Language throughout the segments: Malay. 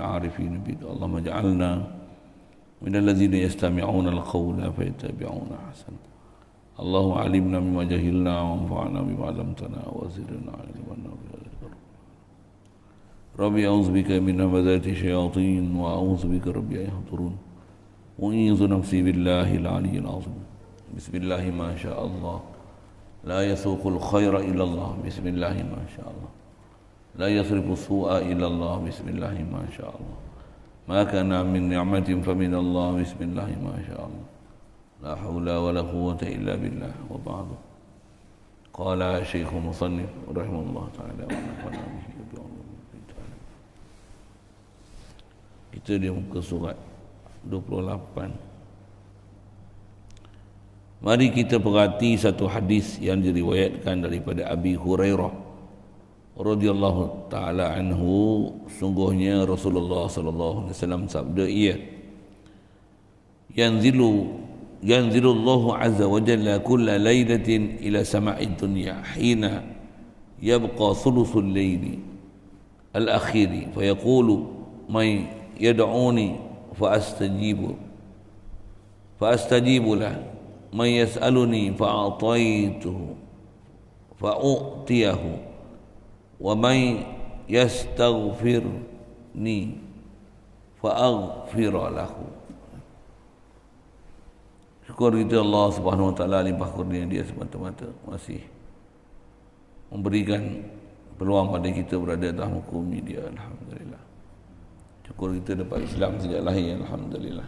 العارفين بك اللهم اجعلنا من الذين يستمعون القول فيتبعون أحسنه اللهم علمنا مما جهلنا وانفعنا بما علمتنا وزدنا علما ربي أعوذ بك من همزات الشياطين وأعوذ بك ربي أن يحضرون وأعيذ نفسي بالله العلي العظيم بسم الله ما شاء الله لا يسوق الخير إلى الله بسم الله ما شاء الله لا يصرف السوء إلى الله بسم الله ما شاء الله ما كان من نعمة فمن الله بسم الله ما شاء الله لا حول ولا قوة إلا بالله وبعد قال الشيخ المصنف رحمه الله تعالى ونفعنا به kita di muka surat 28. Mari kita perhati satu hadis yang diriwayatkan daripada Abi Hurairah radhiyallahu taala anhu. Sungguhnya Rasulullah sallallahu alaihi wasallam sabda ia, yanzilullahu azza wa jalla kulla lailatin ila sama'id dunya hina yabqa thuluthul layli al-akhir fa yaqulu may yad'uni fa astajibu lah man yas'aluni fa a'taytuhu fa u'tiyahu wa man yastaghfirni fa aghfira lahu. Syukur kita Allah Subhanahu wa taala limpah kurnia dia semata-mata masih memberikan peluang pada kita berada atas muka bumi dia. Alhamdulillah. Syukur kita dapat Islam sejak lahir. Alhamdulillah.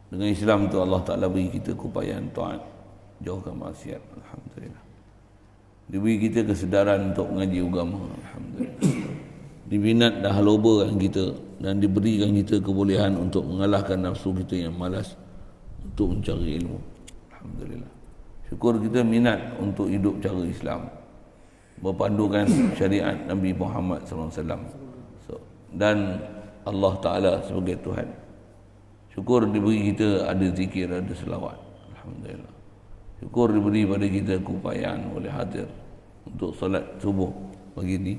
Dengan Islam tu Allah Ta'ala beri kita keupayaan taat, jauhkan maksiat. Alhamdulillah. Diberi kita kesedaran untuk mengaji agama. Alhamdulillah. Dibinat dah lobakan kita dan diberikan kita kebolehan untuk mengalahkan nafsu kita yang malas untuk mencari ilmu. Alhamdulillah. Syukur kita minat untuk hidup cara Islam, berpandukan syariat Nabi Muhammad SAW dan Allah Ta'ala sebagai Tuhan. Syukur diberi kita ada zikir, ada selawat. Alhamdulillah. Syukur diberi pada kita keupayaan boleh hadir untuk solat subuh pagi ini.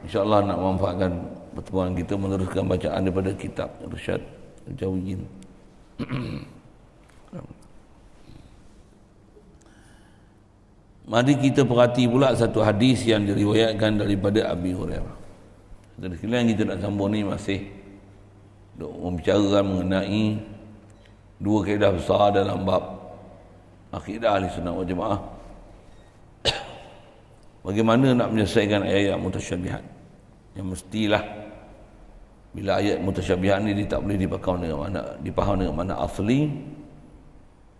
InsyaAllah nak manfaatkan pertemuan kita meneruskan bacaan daripada kitab Irsyad Al-Jawiyyin. Mari kita perhati pula satu hadis yang diriwayatkan daripada Abi Hurairah. Dan sekalian kita nak sambung ni masih membicarakan mengenai dua kaedah besar dalam bab akidah Ahlussunnah wal Jamaah. Bagaimana nak menyelesaikan ayat-ayat mutasyabihat yang mestilah bila ayat mutasyabihat ni dia tak boleh dipaham dengan mana asli,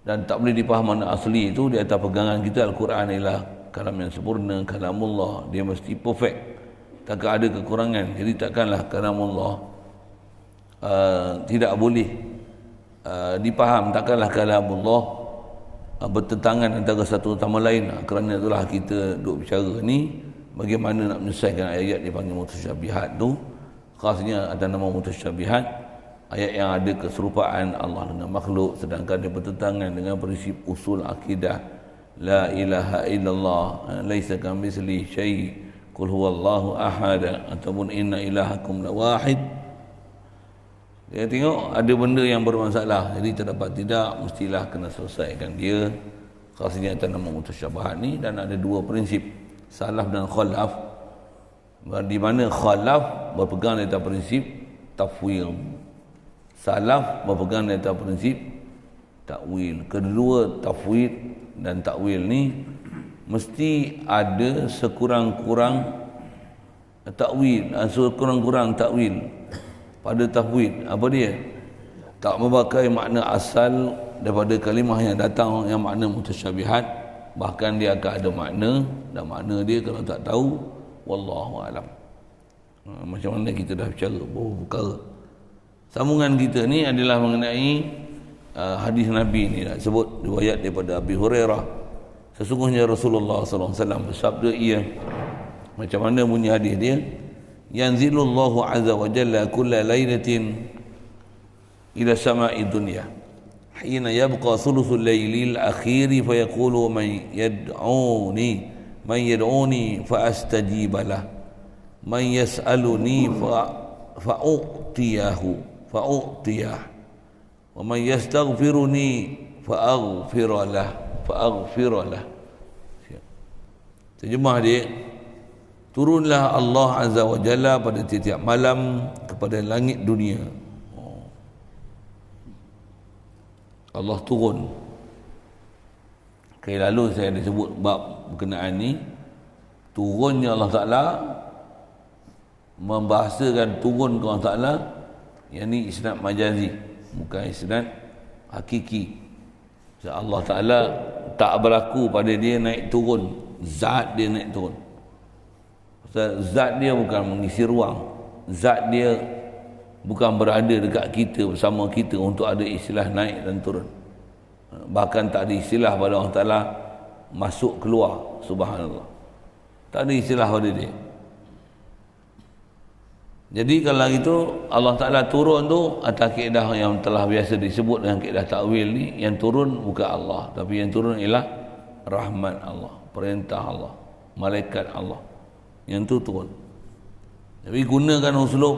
dan tak boleh dipaham mana asli itu di atas pegangan kita Al-Quran ialah kalam yang sempurna, kalamullah, dia mesti perfect, takkan ada kekurangan. Jadi takkanlah kalamullah tidak boleh dipaham, takkanlah kalamullah bertentangan antara satu sama lain. Kerana itulah kita duk bicara ni bagaimana nak menyelesaikan ayat dipanggil mutasyabihat tu. Khasnya ada nama mutasyabihat, ayat yang ada keserupaan Allah dengan makhluk sedangkan dia bertentangan dengan prinsip usul akidah la ilaha illallah, laisa kamitslihi syai', qul huwallahu ahad, ataupun inna ilahakum lawahid. Dia tengok ada benda yang bermasalah, jadi terdapat tidak mestilah kena selesaikan dia. Khasnya atas nama mutasyabihat ni, dan ada dua prinsip, salaf dan khalaf, di mana khalaf berpegang di atas prinsip tafwil, salaf berpegang di atas prinsip takwil. Kedua tafwid dan takwil ni mesti ada sekurang-kurang takwil, sekurang-kurang takwil pada tafwid. Apa dia? Tak memakai makna asal daripada kalimah yang datang yang makna mutasyabihat, bahkan dia akan ada makna, dan makna dia kalau tak tahu wallahu alam. Macam mana kita dah bicara beberapa perkara. Sambungan kita ni adalah mengenai hadis Nabi ni, nak sebut riwayat daripada Abi Hurairah. Sesungguhnya Rasulullah sallallahu alaihi wasallam bersabda ia, macam mana bunyi hadis dia, yanzilullahu azza wa jalla kulla lailatin ila sama'i dunya hina yabqa thuluthul laylil akhir fa yaqulu man yad'uni fa astajiba lah man yas'aluni fa'u'tiyah wa man yastaghfiruni fa'aghfiralah. Terjemah dia, turunlah Allah Azza wa Jalla pada tiap-tiap malam kepada langit dunia. Allah turun. Kali lalu saya ada sebut bab berkenaan ni, turunnya Allah Ta'ala, membahasakan turun ke Allah Ta'ala, yang ni isnad majazi, bukan isnad hakiki. Allah Ta'ala tak berlaku pada dia naik turun, zat dia naik turun. Zat dia bukan mengisi ruang, zat dia bukan berada dekat kita, bersama kita untuk ada istilah naik dan turun. Bahkan tak ada istilah pada Allah Ta'ala masuk keluar, subhanallah, tak ada istilah pada dia. Jadi kalau itu Allah Ta'ala turun tu atas kaedah yang telah biasa disebut dengan kaedah takwil ni, yang turun bukan Allah, tapi yang turun ialah rahmat Allah, perintah Allah, malaikat Allah, yang tu turun. Tapi gunakan uslub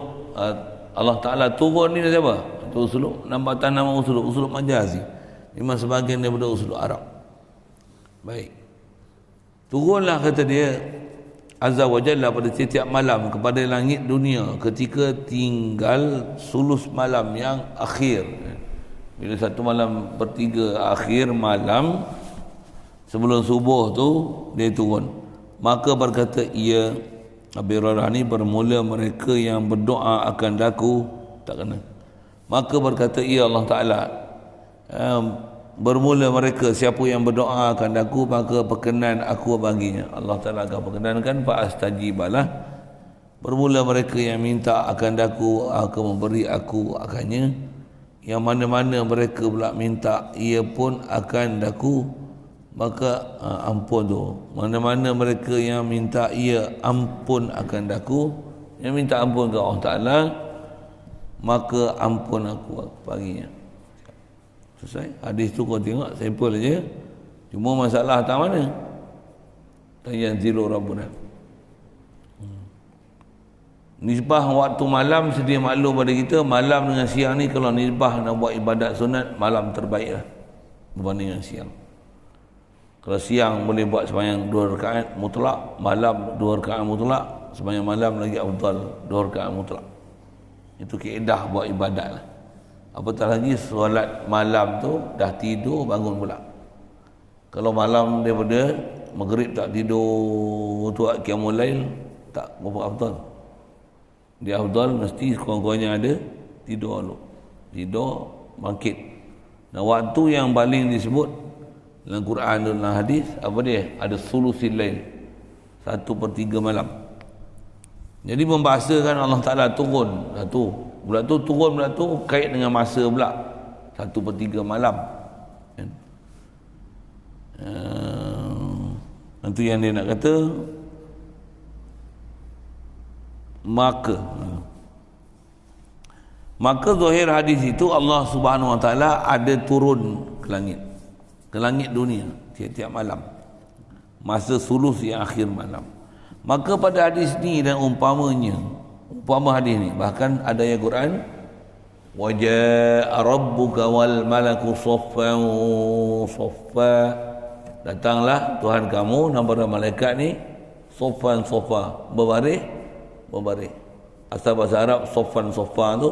Allah Ta'ala turun ni siapa? Itu uslub, nambatan nama uslub majazi, memang sebahagian daripada uslub Arab. Baik, turunlah kata dia Azza wa Jalla pada setiap malam kepada langit dunia ketika tinggal sulus malam yang akhir. Bila satu malam bertiga akhir malam sebelum subuh tu dia turun. Maka berkata ia, Abi Hurairah ni, bermula mereka yang berdoa akan daku, tak kena. Maka berkata ia, Allah Ta'ala, bermula mereka siapa yang berdoa akan aku, maka perkenan aku baginya. Allah Ta'ala akan perkenankan, fa'astajibalah. Bermula mereka yang minta akan aku memberi aku akannya. Yang mana-mana mereka pula minta, ia pun akan daku, maka ampun tu. Mana-mana mereka yang minta ia ampun akan daku, yang minta ampun ke Allah Ta'ala, maka ampun aku baginya. Selesai. Hadis tu kau tengok sampel aja. Cuma masalah tak mana? Tanyanzilu Rabbuna. Nisbah waktu malam sedia maklum pada kita, malam dengan siang ni kalau nisbah nak buat ibadat sunat, malam terbaiklah berbanding dengan siang. Kalau siang boleh buat sembahyang 2 rakaat mutlak, malam 2 rakaat mutlak, sembahyang malam lagi afdal 2 rakaat mutlak. Itu kaedah buat ibadat lah. Apatah lagi solat malam tu dah tidur bangun pula. Kalau malam daripada maghrib tak tidur tu qiyamul lail, tak berapa afdal. Dia afdal mesti kurang-kurangnya ada tidur dulu. Tidur bangkit. Nah, waktu yang paling disebut dalam Quran dan dalam hadis apa dia? Ada sulusil lail, 1/3 malam. Jadi membahasakan Allah Ta'ala turun satu. Pula tu turun pula tu kait dengan masa pula 1/3 malam. Itu yang dia nak kata. Maka zahir hadis itu Allah Subhanahu Wa Ta'ala ada turun ke langit dunia tiap-tiap malam, masa sulus yang akhir malam. Maka pada hadis ni dan umpama hadis ni, bahkan ada ayat Quran, wa jaa rabbuka wal malaku saffan saffa, datanglah Tuhan kamu dan para malaikat ni saffan saffa, berbaris. Asal bahasa Arab saffan saffa tu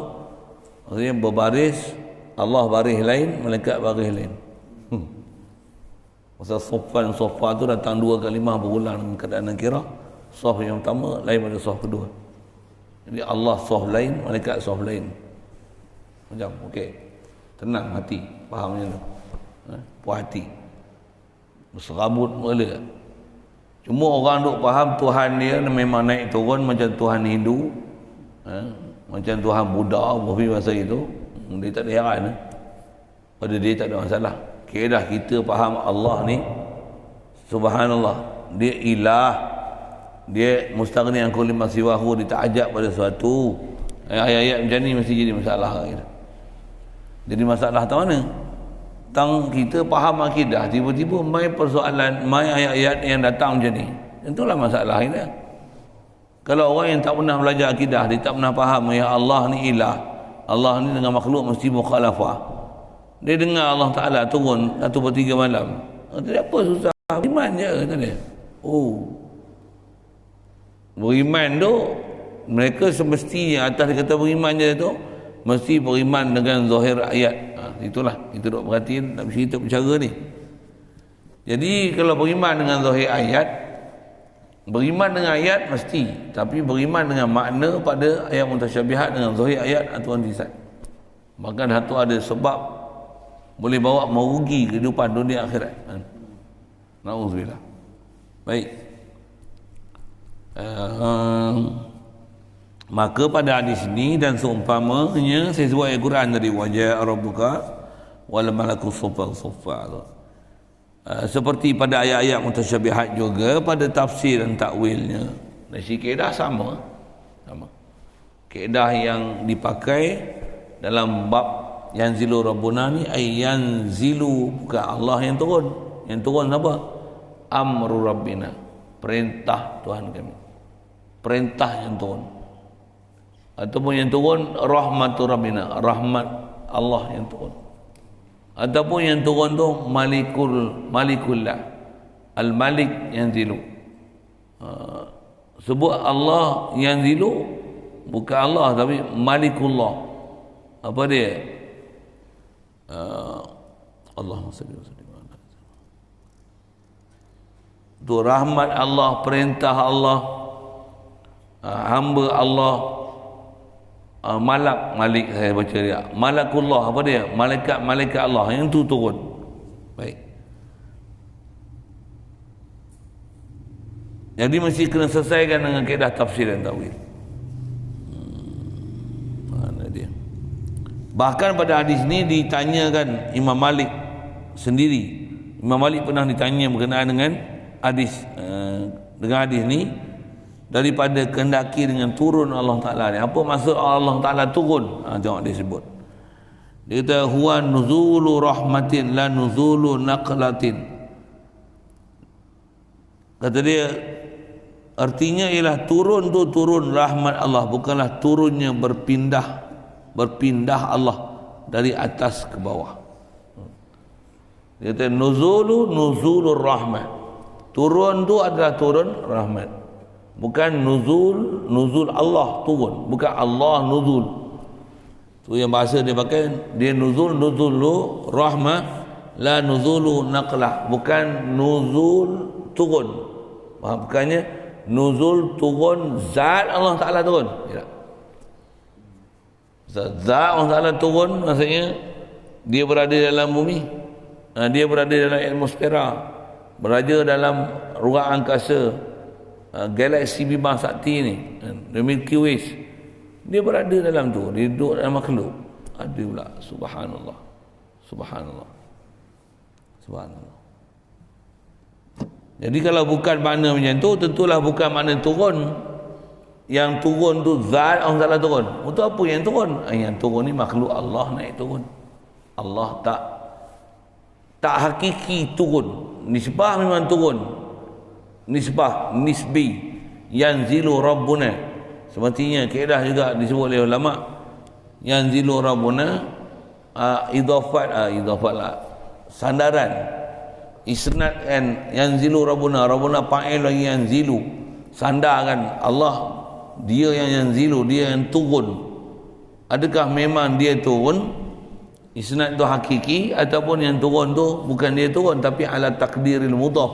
maksudnya berbaris, Allah baris lain, malaikat baris lain. Pasal saffan saffa tu datang 2 kalimah berulang dalam keadaan nakirah. Saf yang pertama lain pada saf kedua. Jadi Allah saf lain, malaikat saf lain. Macam okey. Tenang hati, faham macam tu. Puas hati. Berserabut mula. Cuma orang duk faham Tuhan dia memang naik turun macam Tuhan Hindu. Macam Tuhan Buddha, berfirman bahasa itu. Dia tak ada heran. Pada dia tak ada masalah. Kira kita faham Allah ni, subhanallah, dia ilah, dia mustaghni an kulli ma siwahu, dia tak ajak pada sesuatu. Ayat-ayat macam ni mesti jadi masalah. Jadi masalah tak mana? Tang kita faham akidah, tiba-tiba mai persoalan, mai ayat-ayat yang datang macam ni. Itulah masalah kita. Kalau orang yang tak pernah belajar akidah, dia tak pernah faham ya Allah ni ilah, Allah ni dengan makhluk mesti mukhalafah. Dia dengar Allah Ta'ala turun 1/3 malam, kata apa susah, beriman je, kata dia. Oh, beriman tu, mereka semestinya atas dia kata beriman je tu, mesti beriman dengan zahir ayat. Itulah, itu duk perhatiin nak cerita bicara ni. Jadi kalau beriman dengan zahir ayat, beriman dengan ayat mesti, tapi beriman dengan makna pada ayat mutasyabihat dengan zahir ayat atau antisat. Maka satu ada sebab boleh bawa merugi kehidupan dunia akhirat. Nauzubillah. Baik. Maka pada hadis ini dan seumpamanya, saya sebut ayat Quran tadi, wajah rabbuka wal malaku saffan saffa. Seperti pada ayat-ayat mutasyabihat juga, pada tafsir dan takwilnya, dari kaedah sama. Kaedah yang dipakai dalam bab yanzilu rabbuna ni, ay yanzilu, bukan Allah yang turun. Yang turun apa? Amru rabbina, perintah Tuhan kami, perintah yang turun. Ataupun yang turun rahmatu rabbina, rahmat Allah yang turun. Ataupun yang turun tu malikullah, al-malik yanzilu. Sebut Allah yanzilu, bukan Allah tapi malikullah. Apa dia? Allahumma salli wa sallim ala tu rahmat Allah, perintah Allah, hamba Allah, malik saya baca dia, malakullah, apa dia? Malaikat Allah yang tu turun. Baik. Jadi mesti kena selesaikan dengan kaedah tafsir dan takwil. Mana dia? Bahkan pada hadis ni ditanyakan Imam Malik sendiri. Imam Malik pernah ditanya berkenaan dengan hadis ni, daripada kehendaki dengan turun Allah Ta'ala ni. Apa maksud Allah Ta'ala turun? Tengok dia sebut. Dia kata huwa nuzulu rahmatin la nuzulu naqlatin. Kata dia, artinya ialah turun tu turun rahmat Allah, bukanlah turunnya berpindah Allah dari atas ke bawah. Dia kata nuzulur rahmat. Turun tu adalah turun rahmat. Bukan nuzul Allah turun, bukan Allah nuzul. Tu yang bahasa dia pakai, dia nuzulu rahmah, la nuzulu naqlah, bukan nuzul turun. Bukannya nuzul turun zat Allah Ta'ala turun. Ya. Zat Allah Ta'ala turun maksudnya dia berada dalam bumi, dia berada dalam atmosfera, berada dalam ruang angkasa, galaksi Bima Sakti ni, the Milky Way, dia berada dalam tu, dia duduk dalam makhluk. Ada pula, subhanallah, subhanallah, subhanallah. Jadi kalau bukan makna macam tu, tentulah bukan makna turun. Yang turun tu zat Allah Ta'ala turun. Untuk apa yang turun? Yang turun ni makhluk Allah naik turun. Allah tak hakiki turun. Nisbah memang turun, nisbah, nisbi, yanzilu rabbuna. Sepertinya kaedah juga disebut oleh ulama, yanzilu rabbuna, idafat lah, sandaran, isnad kan, yanzilu rabbuna fa'il lagi yanzilu, sandarkan Allah, dia yang yanzilu, dia yang turun. Adakah memang dia turun, isnad tu hakiki, ataupun yang turun tu bukan dia turun tapi ala takdiril mudhaf,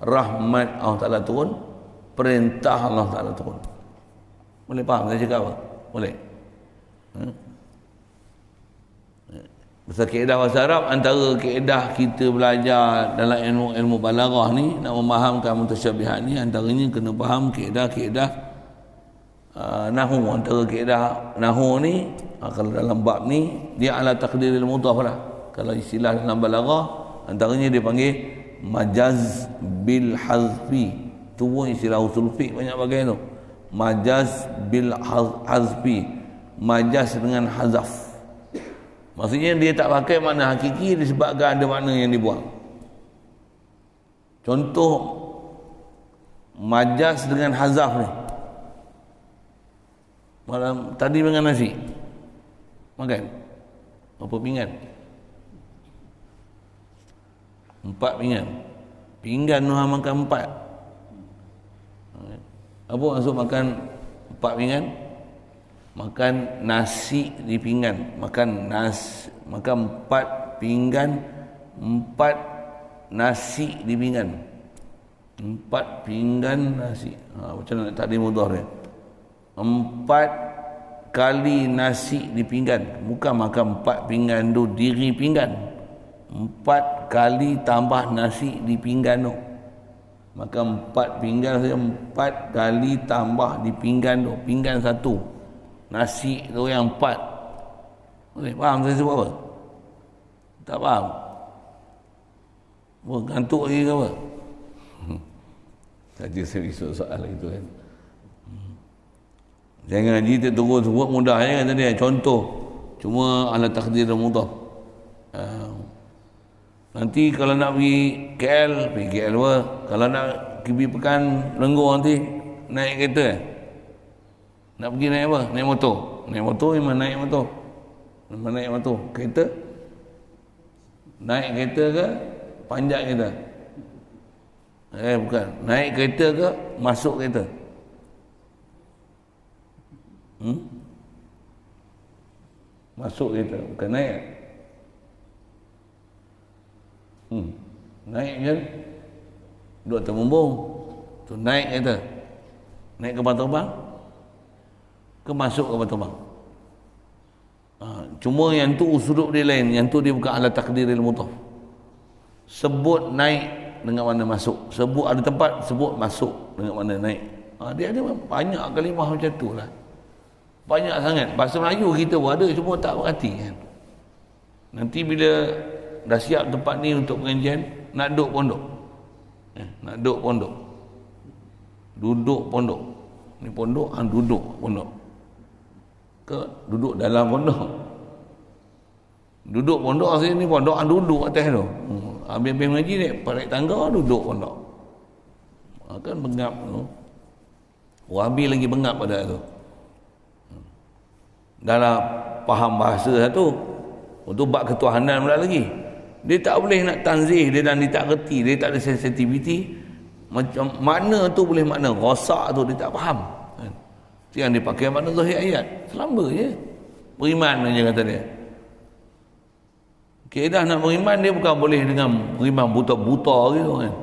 rahmat Allah Ta'ala turun, perintah Allah Ta'ala turun. Boleh faham saya cakap apa? Boleh? Pasal kaedah bahasa Arab, antara kaedah kita belajar dalam ilmu balaghah ni, nak memahamkan mutasyabihat ni, antaranya kena faham kaedah nahu. Antara kaedah nahu ni, kalau dalam bab ni dia ala takdiril mudhaf lah. Kalau istilah dalam balaghah, antaranya dia panggil majaz bil hazfi. Tu pun istilah usul fiqh banyak bagai tu. Majaz bil hazfi, majaz dengan hazaf. Maksudnya dia tak pakai makna hakiki disebabkan ada makna yang dibuang. Contoh majaz dengan hazaf ni, Malam tadi makan nasi. Makan. Berapa pinggan? 4 pinggan. Pinggan Nuha makan 4. Apa maksud makan 4 pinggan? Makan nasi di pinggan. Makan 4 pinggan, 4 nasi di pinggan. 4 pinggan nasi. Macam mana tak ada mudah dia? 4 kali nasi di pinggan. Bukan makan 4 pinggan tu diri pinggan. 4 kali tambah nasi di pinggan tu. Makan 4 pinggan saja, 4 kali tambah di pinggan tu. Pinggan satu. Nasi tu yang 4. Boleh faham saya sebut apa? Tak faham? Gantuk lagi ke apa? Tadi saya risau soal itu kan. Jangan ngaji tak tunggu sebut mudah je kan tadi. Contoh. Cuma ala takdir mudah. Nanti kalau nak pergi KL apa? Kalau nak pergi Pekan Lenggong nanti naik kereta Nak pergi naik apa? Naik motor. Naik motor memang naik motor. Memang naik motor. Kereta? Naik kereta ke? Panjat kereta? Bukan. Naik kereta ke? Masuk kereta? Masuk kereta. Bukan naik. Naik je. Duduk atas bumbung. Tu naik kereta. Naik ke terbang? Ke masuk ke terbang? Cuma yang tu usulup dia lain. Yang tu dia bukan ala takdiril mutaf. Sebut naik dengan mana masuk. Sebut ada tempat, sebut masuk dengan mana naik. Dia ada banyak kalimah macam tu lah. Banyak sangat. Bahasa Melayu kita pun ada, cuma tak berhati kan. Nanti bila dah siap tempat ni untuk pengajian, nak duduk pondok. Nak duduk pondok. Duduk pondok. Ni pondok, duduk pondok. Ke duduk dalam pondok. Duduk pondok asal ni pondok, duduk atas tu. Habis-habis mengaji ni, parik tangga, duduk pondok. Kan bengap tu. Wahabi lagi bengap pada tu. Dalam faham bahasa satu, untuk bab ketuhanan pula lagi. Dia tak boleh nak tanzih dia dan dia tak reti, dia tak ada sensitivity. Macam makna tu boleh makna rosak tu dia tak faham. Yang dia pakai makna zahir ayat. Selamba je. Beriman je kata dia. Kaedah nak beriman dia bukan boleh dengan beriman buta-buta gitu kan.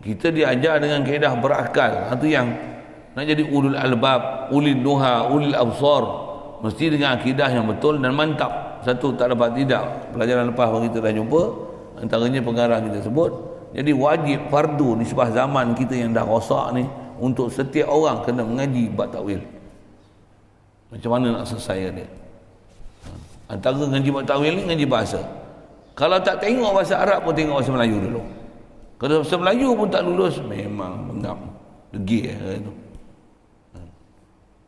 Kita diajar dengan kaedah berakal. Itu yang nak jadi ulul albab, ulil nuha, ulil absar. Mesti dengan akidah yang betul dan mantap. Satu tak dapat tidak. Pelajaran lepas kita dah jumpa. Antaranya pengarah kita sebut. Jadi wajib fardu di sebuah zaman kita yang dah rosak ni. Untuk setiap orang kena mengaji bab takwil. Macam mana nak selesai dia? Antara ngaji bab takwil ni ngaji bahasa. Kalau tak tengok bahasa Arab pun tengok bahasa Melayu dulu. Kalau bahasa Melayu pun tak lulus, memang bengap. Degil itu.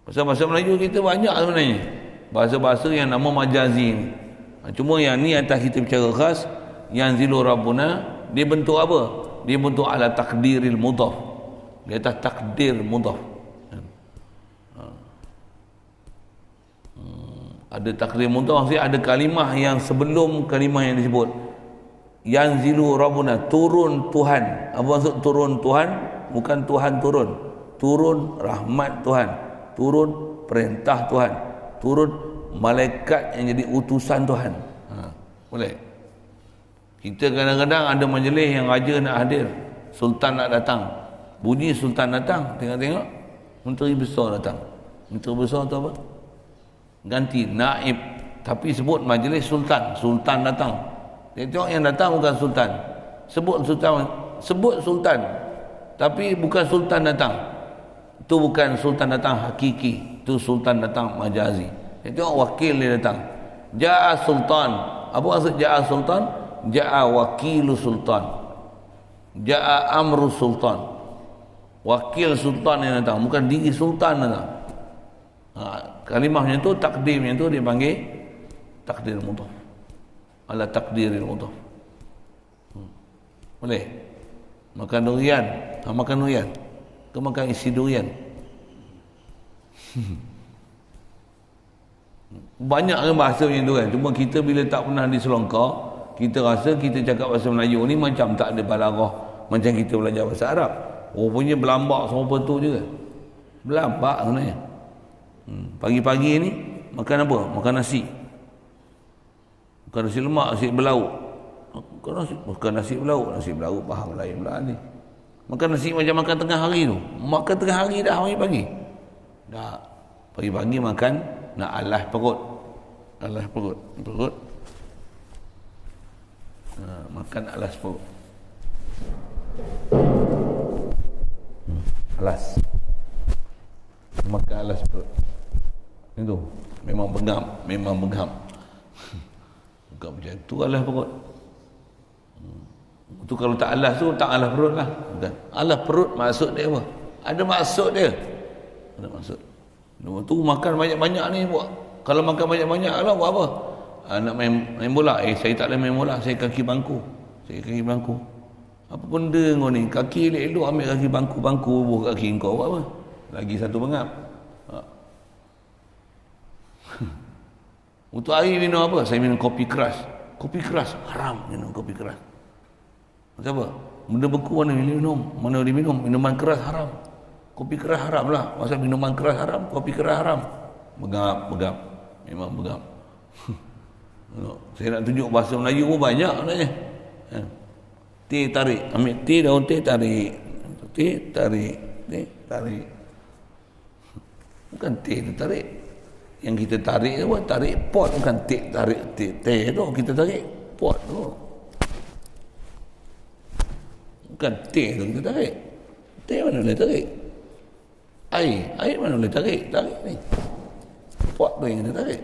Bahasa-bahasa Melayu kita banyak sebenarnya. Bahasa-bahasa yang nama majazi ni. Cuma yang ni atas kita bicara khas. Yang zilu Rabbuna, dia bentuk apa? Dia bentuk ala takdiril mudhaf. Di atas takdir mudhaf. Ada takdir mudhaf, maksudnya ada kalimah yang sebelum kalimah yang disebut. Yang zilu Rabbuna, turun Tuhan. Apa maksud turun Tuhan? Bukan Tuhan turun. Turun rahmat Tuhan. Turun perintah Tuhan. Turun malaikat yang jadi utusan Tuhan. Boleh. Kita kadang-kadang ada majlis yang raja nak hadir, sultan nak datang. Bunyi sultan datang, tengok-tengok menteri besar datang. Menteri besar tu apa? Ganti naib, tapi sebut majlis sultan. Sultan datang. Tengok yang datang bukan sultan. Sebut sultan. Tapi bukan sultan datang. Itu bukan sultan datang hakiki. Itu sultan datang majazi. Tengok wakil dia datang. Ja'a sultan. Apa maksud ja'a sultan? Ja'a wakilu sultan. Ja'a amru sultan. Wakil sultan yang datang, bukan diri sultan datang. Kalimahnya tu, takdimnya tu dia panggil takdir mudhaf. Ala takdiril mudhaf. Boleh? Makan durian. Makan durian. Ke makan isi durian. Banyak kan bahasa macam tu kan. Cuma kita bila tak pernah di Sri Lanka, kita rasa kita cakap bahasa Melayu ni macam tak ada balarah macam kita belajar bahasa Arab. Rupanya berlambak semua tu je kan. Berlambak sebenarnya. Pagi-pagi ni makan apa? Makan nasi. Makan nasi lemak, nasi berlauk. Makan nasi berlauk. Nasi berlauk faham lain pula ni. Makan nasi macam makan tengah hari tu. Makan tengah hari dah pagi-pagi. Dah. Pagi-pagi makan nak alas perut. Alas perut. Perut. Makan alas perut. Alas. Makan alas perut. Itu memang bengam. Bengam macam tu alas perut. Itu kalau tak alas tu tak alas perut lah. Bukan. Alas perut maksud dia apa? Ada maksud dia. Ada maksud. Lepas tu makan banyak-banyak ni buat. Kalau makan banyak-banyak lah buat apa? Nak main bola. Saya tak boleh main bola. Saya kaki bangku. Apa benda kau ni? Kaki elok-elok ambil kaki bangku bubuh kaki kau buat apa? Lagi satu bengap. Untuk air minum apa? Saya minum kopi keras. Kopi keras haram minum kopi keras. Macam apa? Benda beku mana minum? Mana diminum? Minuman keras haram. Kopi keras haram lah. Masa minuman keras haram, kopi keras haram. Begap. Memang begap. Saya nak tunjuk bahasa Melayu pun banyak sebenarnya. Teh tarik. Ambil teh, daun teh tarik. Teh tarik. Teh tarik. Bukan teh tu tarik. Yang kita tarik tu tarik pot. Bukan teh tarik. Teh tu kita tarik pot tu. Bukan teh tu kita tarik. Teh mana boleh tarik? Air mana boleh tarik? Tarik ni. Pot tu yang kita tarik.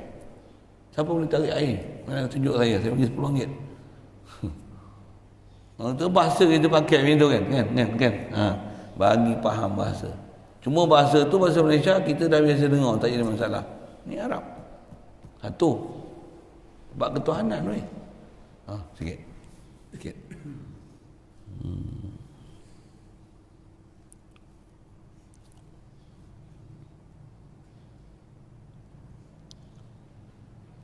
Siapa boleh tarik air? Mana tunjuk saya bagi RM10. Itu bahasa kita pakai macam tu kan? Bagi faham bahasa. Cuma bahasa tu bahasa Malaysia kita dah biasa dengar, tak ada masalah. Ni Arab. Satu. Bab ketuhanan weh. Sikit.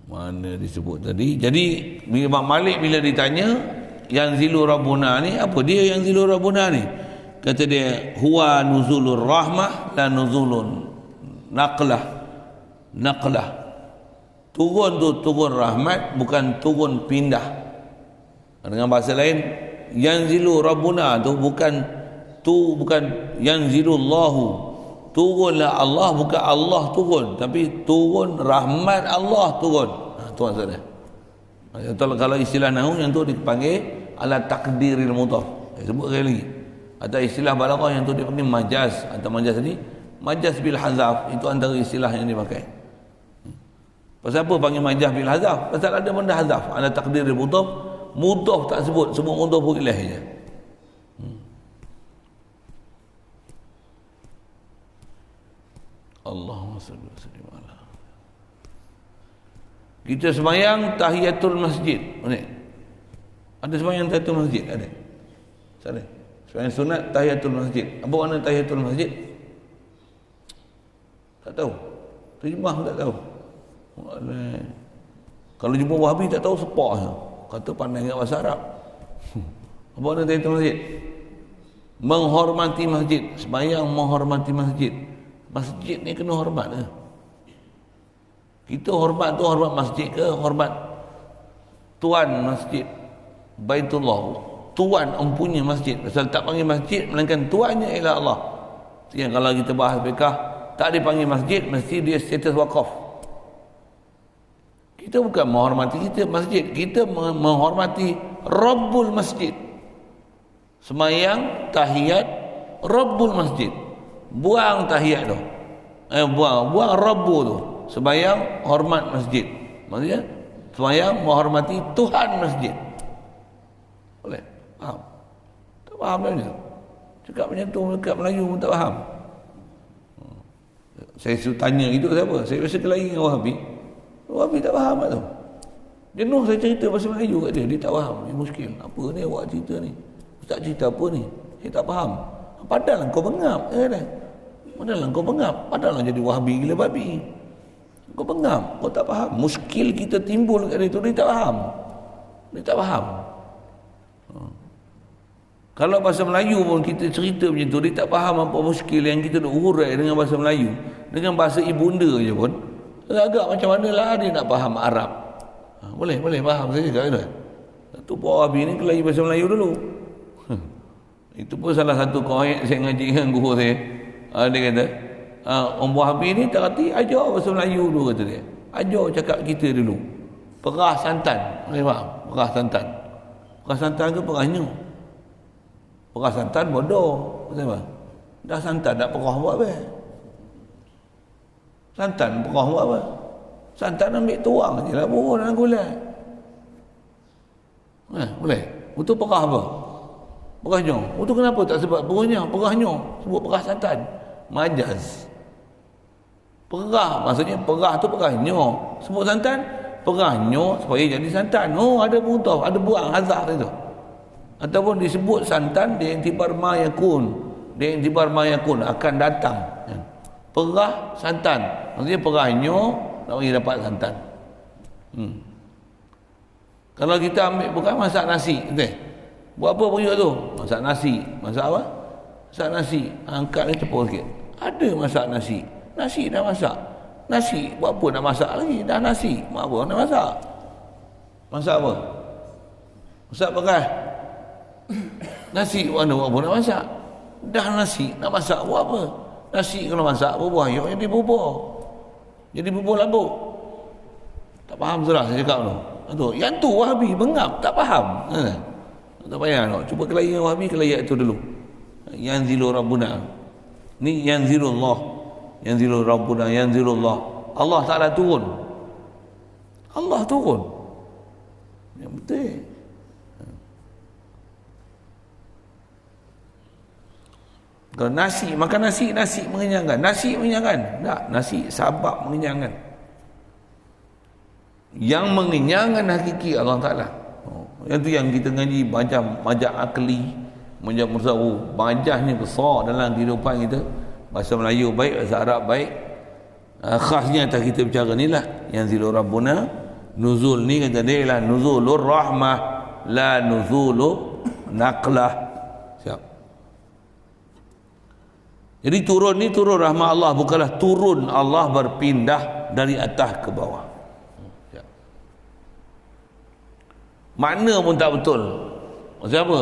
Mana disebut tadi? Jadi Imam Malik bila ditanya yang zilu rabbuna ni, apa dia yang zilu rabbuna ni? Kata dia huwa nuzulur rahmah la nuzulun naqlah. Turun tu turun rahmat, bukan turun pindah. Dengan bahasa lain, yang zilu rabbuna tu bukan yang zilullahu. Turunlah Allah, bukan Allah turun, tapi turun rahmat Allah turun. Tu maksudnya. Kalau istilah nahwu yang tu dipanggil ala takdiril mudhaf. Sebut sekali lagi. Ada istilah balaghah yang tu dipanggil majaz. Atau majaz ni majaz bil hazaf. Itu antara istilah yang dipakai. Pasal apa panggil majaz bil hazaf? Pasal ada benda hazaf. Ala takdiril mudhaf. Mudhaf tak sebut mudhaf ilaih je. Allahumma salli wa sallim ala. Kita sembahyang tahiyatul masjid. Ada sembahyang tahiyatul masjid? Ada. Sana. Sembahyang sunat tahiyatul masjid. Apa makna tahiyatul masjid? Tak tahu. Terjemah tak tahu. Kalau jumpa Wahabi tak tahu sepak je. Kata pandai dengan bahasa Arab. Apa makna tahiyatul masjid? Menghormati masjid. Sembahyang menghormati masjid. Masjid ni kena hormat ke? Kita hormat tu hormat masjid ke? Hormat tuan masjid Baitullah, tuan empunya masjid. Pasal tak panggil masjid melainkan tuannya ialah Allah. Yang kalau kita bahas fiqh, tak dipanggil masjid, mesti dia status wakaf. Kita bukan menghormati kita masjid, kita menghormati Rabbul Masjid. Semayang tahiyat Rabbul Masjid. Buang tahiyat tu. Buang Rabbu tu. Sembahyang hormat masjid. Maksudnya sembahyang menghormati Tuhan masjid. Boleh? Faham? Tak faham dah ni. Cakap macam tu dekat Melayu pun tak faham. Saya suruh tanya itu siapa? Saya biasa kelahi dengan Wahabi. Wahabi tak faham tak tu. Jenuh saya cerita bahasa Melayu kat dia. Dia tak faham. Ini muskil. Apa ni awak cerita ni? Ustaz cerita apa ni? Saya tak faham. Padahal kau bengap. Padahal kau bengap. Padahal jadi Wahabi gila babi. Kau bengap, kau tak faham. Muskil kita timbul kat dia tu, dia tak faham. Dia tak faham. Kalau bahasa Melayu pun kita cerita macam tu, dia tak faham apa muskil yang kita nak urai dengan bahasa Melayu. Dengan bahasa ibunda je pun, agak macam mana lah dia nak faham Arab. Boleh faham saya cakap tu. Satu Puan Wahabi ni kelahi bahasa Melayu dulu. Itu pun salah satu kawan saya ngaji dengan guru saya. Dia kata, Om Wahabi ni tak kerti, ajar bahasa Melayu dulu, kata dia. Ajar cakap kita dulu. Perah santan. Boleh faham? Perah santan. Perah santan ke perah nyu? Perah santan bodoh. Betul tak? Dah santan nak perah buat apa? Santan perah buat apa? Santan ambil tuang je lah buah dalam gula. Boleh? Itu perah apa? Perah nyu. Itu kenapa tak sebut perahnya? Perah nyu. Sebut perah santan. Majaz. Perah maksudnya perah tu perah nyu. Sebut santan, perah nyu supaya jadi santan. Oh, ada buntah, ada buang hazard itu. Ataupun disebut santan dia intibar ma yakun. Dia intibar ma yakun akan datang. Perah santan. Maksudnya perah nyu nak bagi dapat santan. Kalau kita ambil bukan masak nasi, betul? Buat apa pun tu? Masak nasi. Masak apa? Masak nasi. Angkat ni tepung sikit. Ada masak nasi. Nasi dah masak. Nasi buat apa nak masak lagi? Dah nasi. Mak apa nak masak? Masak apa? Masak pakai nasi. Buat apa nak masak? Dah nasi nak masak buat apa? Nasi kalau masak bubuh ayam jadi bubuh. Jadi bubuh labuk. Tak faham sudah saya cakap tu. Yang tu Wahabi bengap, tak faham. Tak payah nak. Cuba kelahi Wahabi, kelahi itu dulu. Yanzilu Rabbuna. Ni yanzilullah. Yanzilu Rabbuna, yanzilullah. Allah Ta'ala turun. Allah turun. Yang betul. Kalau nasi, makan nasi mengenyangkan. Nasi mengenyangkan. Tak, nasi sabab mengenyangkan. Yang mengenyangkan hakiki Allah Ta'ala. Yang tu yang kita ngaji macam majak akli, majak mursawu. Majahnya besar dalam kehidupan kita. Bahasa Melayu baik, bahasa Arab baik. Khasnya atas kita bicara ni lah. Yang zilu Rabbuna. Nuzul ni kata dia lah. Nuzulur rahmah. La nuzulu naqlah. Siap. Jadi turun ni turun rahmat Allah. Bukanlah turun Allah berpindah dari atas ke bawah. Makna pun tak betul. Maksud apa?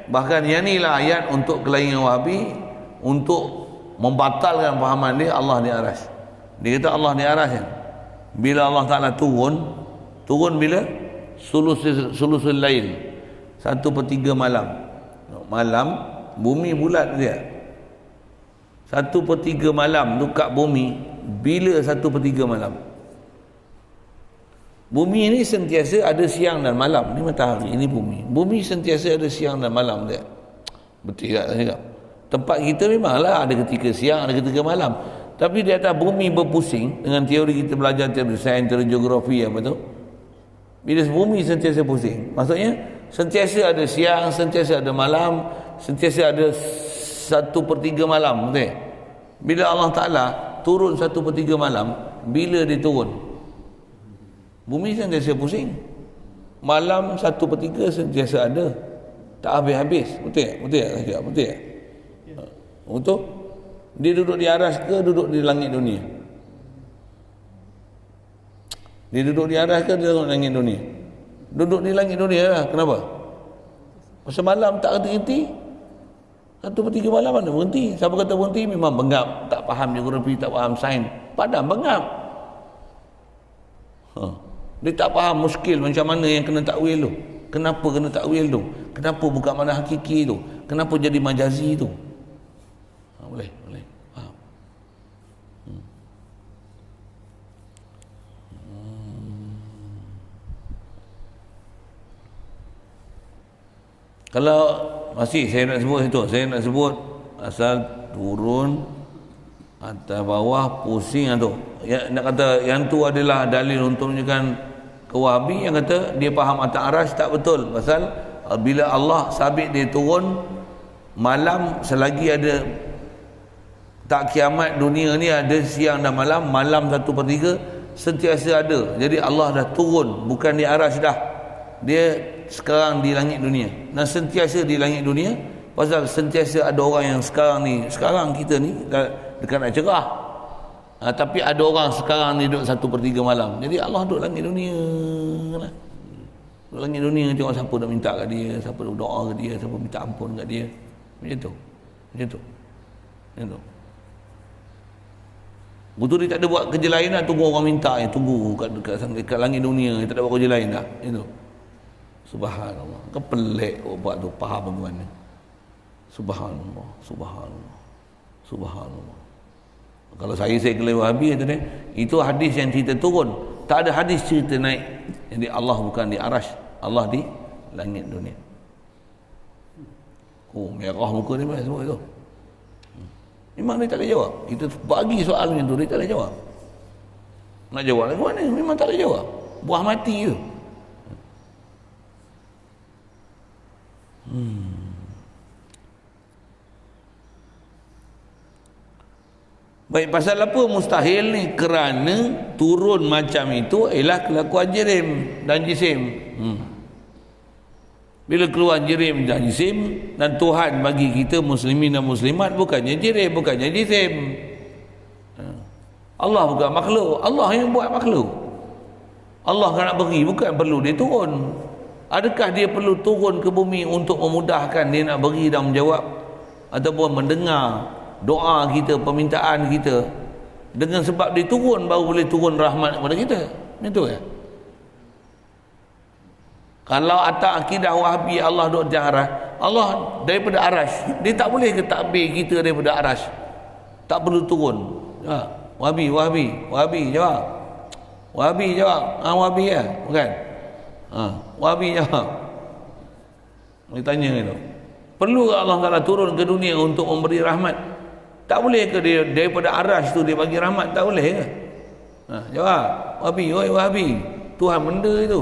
Bahkan yang ni lah ayat untuk kelahiran Wahabi, untuk membatalkan fahaman dia Allah di aras. Dia kata Allah di aras kan. Bila Allah Ta'ala turun bila? Sulusul lail, 1/3 malam. Malam bumi bulat dia. 1/3 malam tu kat bumi. Bila 1/3 malam? Bumi ni sentiasa ada siang dan malam. Ni matahari, ini bumi. Bumi sentiasa ada siang dan malam dia. Betul tak saya cakap? Tempat kita memanglah ada ketika siang, ada ketika malam. Tapi di atas bumi berpusing dengan teori kita belajar teori sains, teori geografi apa tu. Bila bumi sentiasa pusing, maksudnya sentiasa ada siang, sentiasa ada malam, sentiasa ada 1/3 malam, betul? Bila Allah Ta'ala turun 1/3 malam, bila dia turun? Bumi sentiasa pusing. Malam 1/3 sentiasa ada. Tak habis-habis. Betul? Betul? Betul? Betul? Dia duduk di aras ke duduk di langit dunia? Dia duduk di aras ke dia duduk di langit dunia? Duduk di langit dunia lah. Kenapa? Masa malam tak henti-henti. 1/3 malam mana berhenti? Siapa kata berhenti memang bengap. Tak faham geografi, tak faham sains. Padahal bengap. Dia tak faham muskil macam mana yang kena takwil tu. Kenapa kena takwil tu? Kenapa bukan mana hakiki tu? Kenapa jadi majazi tu? Boleh. Faham. Kalau masih saya nak sebut itu, saya nak sebut asal turun atas bawah pusing tu. Ya, nak kata yang tu adalah dalil untuk menunjukkan Wahabi yang kata dia faham atas aras, tak betul. Pasal bila Allah sabit dia turun malam selagi ada Tak kiamat dunia ni ada siang dan malam, malam 1/3 sentiasa ada. Jadi Allah dah turun, bukan di arasy dah. Dia sekarang di langit dunia. Dan sentiasa di langit dunia, pasal sentiasa ada orang yang sekarang kita ni dekat nak cerah. Tapi ada orang sekarang ni duduk 1/3 malam. Jadi Allah duduk langit dunia lah. Duduk langit dunia, tengok siapa nak minta kat dia, siapa nak doa kat dia, siapa minta ampun kat dia. Macam tu. Betul dia tak ada buat kerja lain lah, tunggu orang minta, tunggu kat langit dunia, dia tak ada buat kerja lain dah. Itu. Subhanallah. Kau pelik buat tu, faham bagaimana? Subhanallah. Kalau saya kelewat Wahabi kata dia, itu hadis yang cerita turun. Tak ada hadis cerita naik. Jadi Allah bukan di arasy, Allah di langit dunia. Oh, merah muka dia semua itu. Memang dia tak boleh jawab. Kita bagi soal macam tu, dia tak boleh jawab. Nak jawab lagi mana? Memang tak boleh jawab. Buah mati je. Baik, pasal apa mustahil ni? Kerana turun macam itu ialah kelakuan jirim dan jisim. Bila keluar jirim dan jisim, dan Tuhan bagi kita muslimin dan muslimat bukannya jirim, bukannya jisim. Allah bukan makhluk, Allah yang buat makhluk. Allah kan nak beri, bukan perlu dia turun. Adakah dia perlu turun ke bumi untuk memudahkan dia nak beri dan menjawab, ataupun mendengar doa kita, permintaan kita? Dengan sebab dia turun baru boleh turun rahmat kepada kita. Betul ya? Kalau atas akidah Wahabi Allah duduk di arasy, Allah daripada arasy, dia tak boleh ke takbir kita daripada arasy? Tak perlu turun. Wahabi jawab. Wahabi jawab. Wahabi ya, bukan? Wahabi jawab. Dia tanya itu. Perlu ke Allah Taala turun ke dunia untuk memberi rahmat? Tak boleh ke dia daripada arasy tu dia bagi rahmat? Tak boleh ke? Jawab. Wahabi, oi Wahabi. Tuhan benda itu.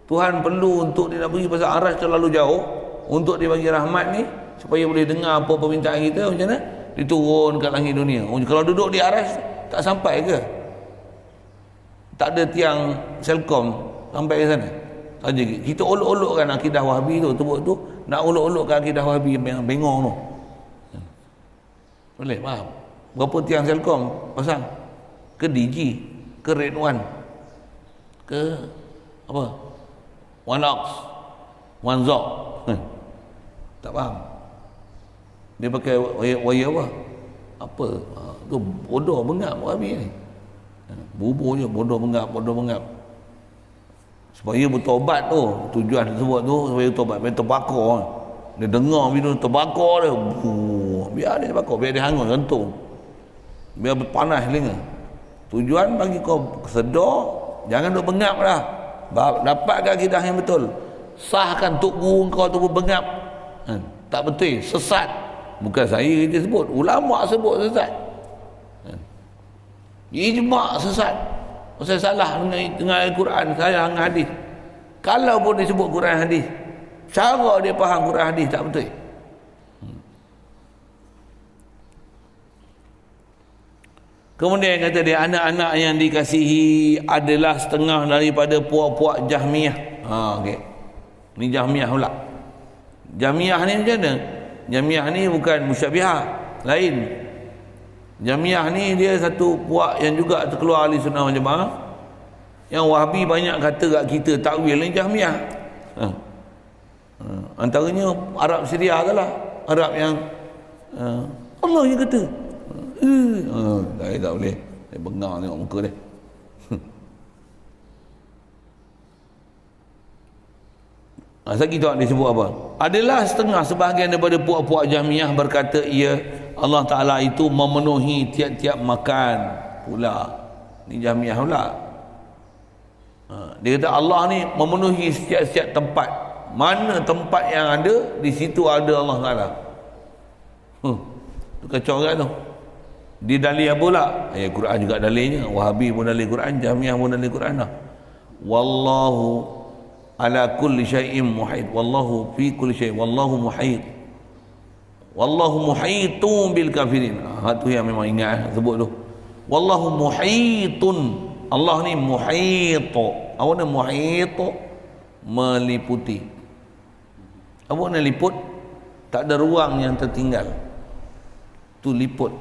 Tuhan perlu untuk dia nak pergi pasal arasy terlalu jauh untuk dia bagi rahmat ni supaya boleh dengar apa permintaan kita. Macam mana? Diturun kat langit dunia. Kalau duduk di arasy tak sampai ke? Tak ada tiang Selcom sampai ke sana. Saja kita olok-olokkan akidah Wahabi tu, tu nak olok-olokkan akidah Wahabi yang bengong tu. Boleh faham? Berapa tiang Selcom pasang? Ke DG, ke Red One, ke apa? One Ox, One Zok. Tak faham. Dia pakai wire apa? Apa? Tu bodoh bengap Wahabi ni. Bubur je, bodoh bengap. Supaya bertobat tu, tujuan tersebut tu supaya bertobat. Biar terbakar. Dia dengar video terbakar dia. Biar dia terbakar, biar dia hangus gantung. Biar berpanas telinga. Tujuan bagi kau sedar, jangan duk bengap dah. Dapatkan akidah yang betul. Sahkan tok guru kau tu bengap. Tak betul, sesat. Bukan saya dia sebut, ulama sebut sesat. Ijma' sesat. Saya salah dengan Al-Quran, salah dengan hadis. Kalau pun dia sebut Quran hadis, cara dia faham Quran hadis tak betul. Kemudian kata dia, anak-anak yang dikasihi adalah setengah daripada puak-puak Jahmiyah. Okey. Ni Jahmiyah pula. Jahmiyah ni macam mana? Jahmiyah ni bukan musyabbihah, lain. Jahmiyah ni dia satu puak yang juga terkeluar ahli sunnah wal jamaah. Yang Wahabi banyak kata kat kita takwil ni Jahmiyah. Antaranya Arab Syria adalah Arab yang Allah yang kata. Tak boleh. Saya bengar tengok muka dia. Lagi tu dia sebut apa? Adalah setengah sebahagian daripada puak-puak Jahmiyah berkata Allah Ta'ala itu memenuhi tiap-tiap makan pula. Ni Jahmiyah pula. Dia kata Allah ni memenuhi setiap-setiap tempat. Mana tempat yang ada, di situ ada Allah Ta'ala. Tu kacau kan tu. Dia dalil apa pula? Ayat Quran juga dalilnya. Wahabi pun dalil Quran, Jahmiyah pun dalil Quran lah. Wallahu ala kulli syai'in muhit. Wallahu fi kulli syai'. Wallahu muhit. Wallahu muhitun bil kafirin. Tu yang memang ingat sebut tu. Wallahu muhitun. Allah ni muhit. Apa ni muhit? Meliputi. Apa ni liput? Tak ada ruang yang tertinggal. Tu liput.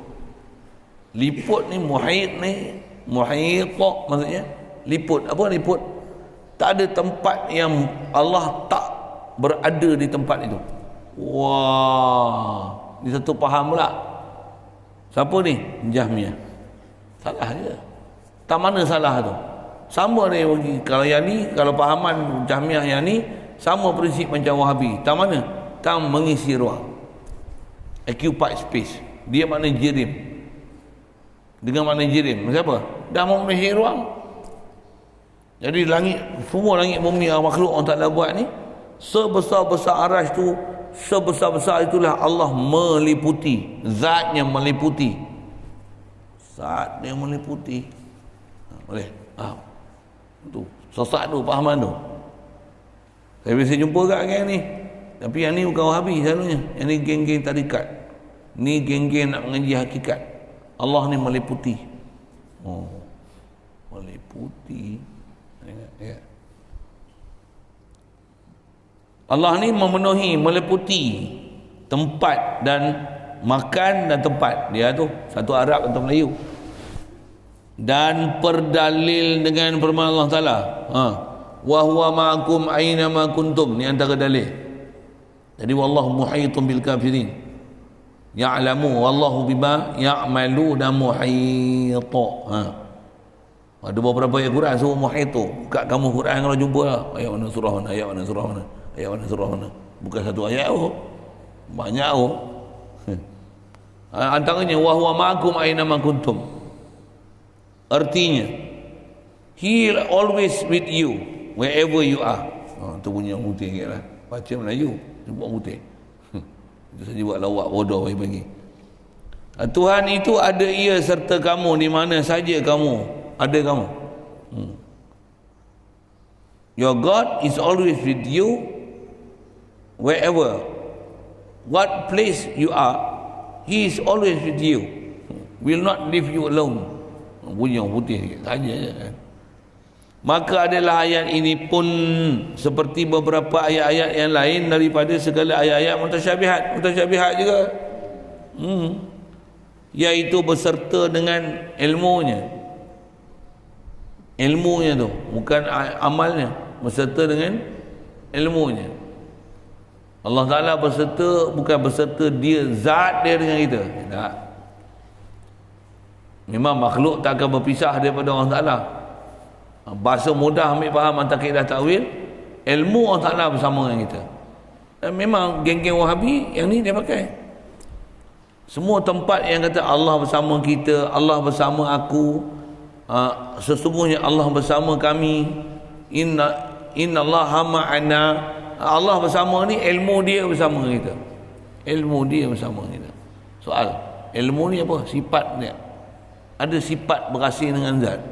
Liput ni muhit ni, muhit maksudnya liput. Apa liput? Tak ada tempat yang Allah tak berada di tempat itu. Wah, ni satu faham pula. Siapa ni? Jahmiyah. Salah je. Tak mana salah tu. Sama dia bagi. Kalau yang ni, kalau fahaman Jahmiyah yang ni sama prinsip macam Wahabi. Tak mana? Tak mengisi ruang. Occupied space. Dia makna jirim. Dengan makna jirim. Siapa? Dah mau mengisi ruang. Jadi langit, semua langit bumi makhluk orang Ta'ala buat ni, sebesar-besar arasy tu, sebesar-besar itulah Allah meliputi. Zatnya meliputi. Zatnya meliputi. Boleh? Tu. Sesat tu, pahaman tu. Saya biasa jumpa kat geng ni. Tapi yang ni bukan Wahabi selalunya. Yang ni geng-geng tarikat. Ni geng-geng nak mengaji hakikat. Allah ni meliputi. Oh. Meliputi. Ya. Allah ni memenuhi, meliputi tempat dan makan dan tempat. Dia tu satu Arab atau Melayu. Dan perdalil dengan firman Allah Taala. Wa huwa ma'akum aina ma kuntum. Ni antara dalil. Jadi wallahu muhitun bil kafirin. Ya'lamu wallahu bima ya'maluna muhit. Ada beberapa ayat Quran suruh muhitu. Buka kamu Quran kalau jumpa lah. Ayat mana surah mana, ayat mana surah mana, ayat mana surah mana. Bukan satu ayat banyak antaranya wa huwa ma'akum aina ma kuntum. Artinya He always with you wherever you are. Tu punya putih sikitlah. Baca Melayu sebut putih. Itu saja buat lawak bodoh bagi. Tuhan itu ada ia serta kamu di mana saja kamu ada kamu. Your God is always with you wherever, what place you are. He is always with you. Will not leave you alone. Bunyi yang putih saja kan. Maka adalah ayat ini pun seperti beberapa ayat-ayat yang lain daripada segala ayat-ayat mutasyabihat. Mutasyabihat juga. Iaitu beserta dengan ilmunya. Ilmunya tu, bukan amalnya, beserta dengan ilmunya. Allah Ta'ala berserta, bukan berserta dia, zat dia dengan kita. Tak. Memang makhluk tak akan berpisah daripada Allah Ta'ala. Bahasa mudah ambil faham antara kaedah takwil, ilmu Allah Ta'ala bersama dengan kita. Dan memang geng-geng Wahabi yang ni dia pakai. Semua tempat yang kata Allah bersama kita, Allah bersama aku, sesungguhnya Allah bersama kami, innallaha ma'ana, Allah bersama ni, ilmu dia bersama kita. Ilmu dia bersama kita. Soal, ilmu ni apa? Sifat dia. Ada sifat berasing dengan zat.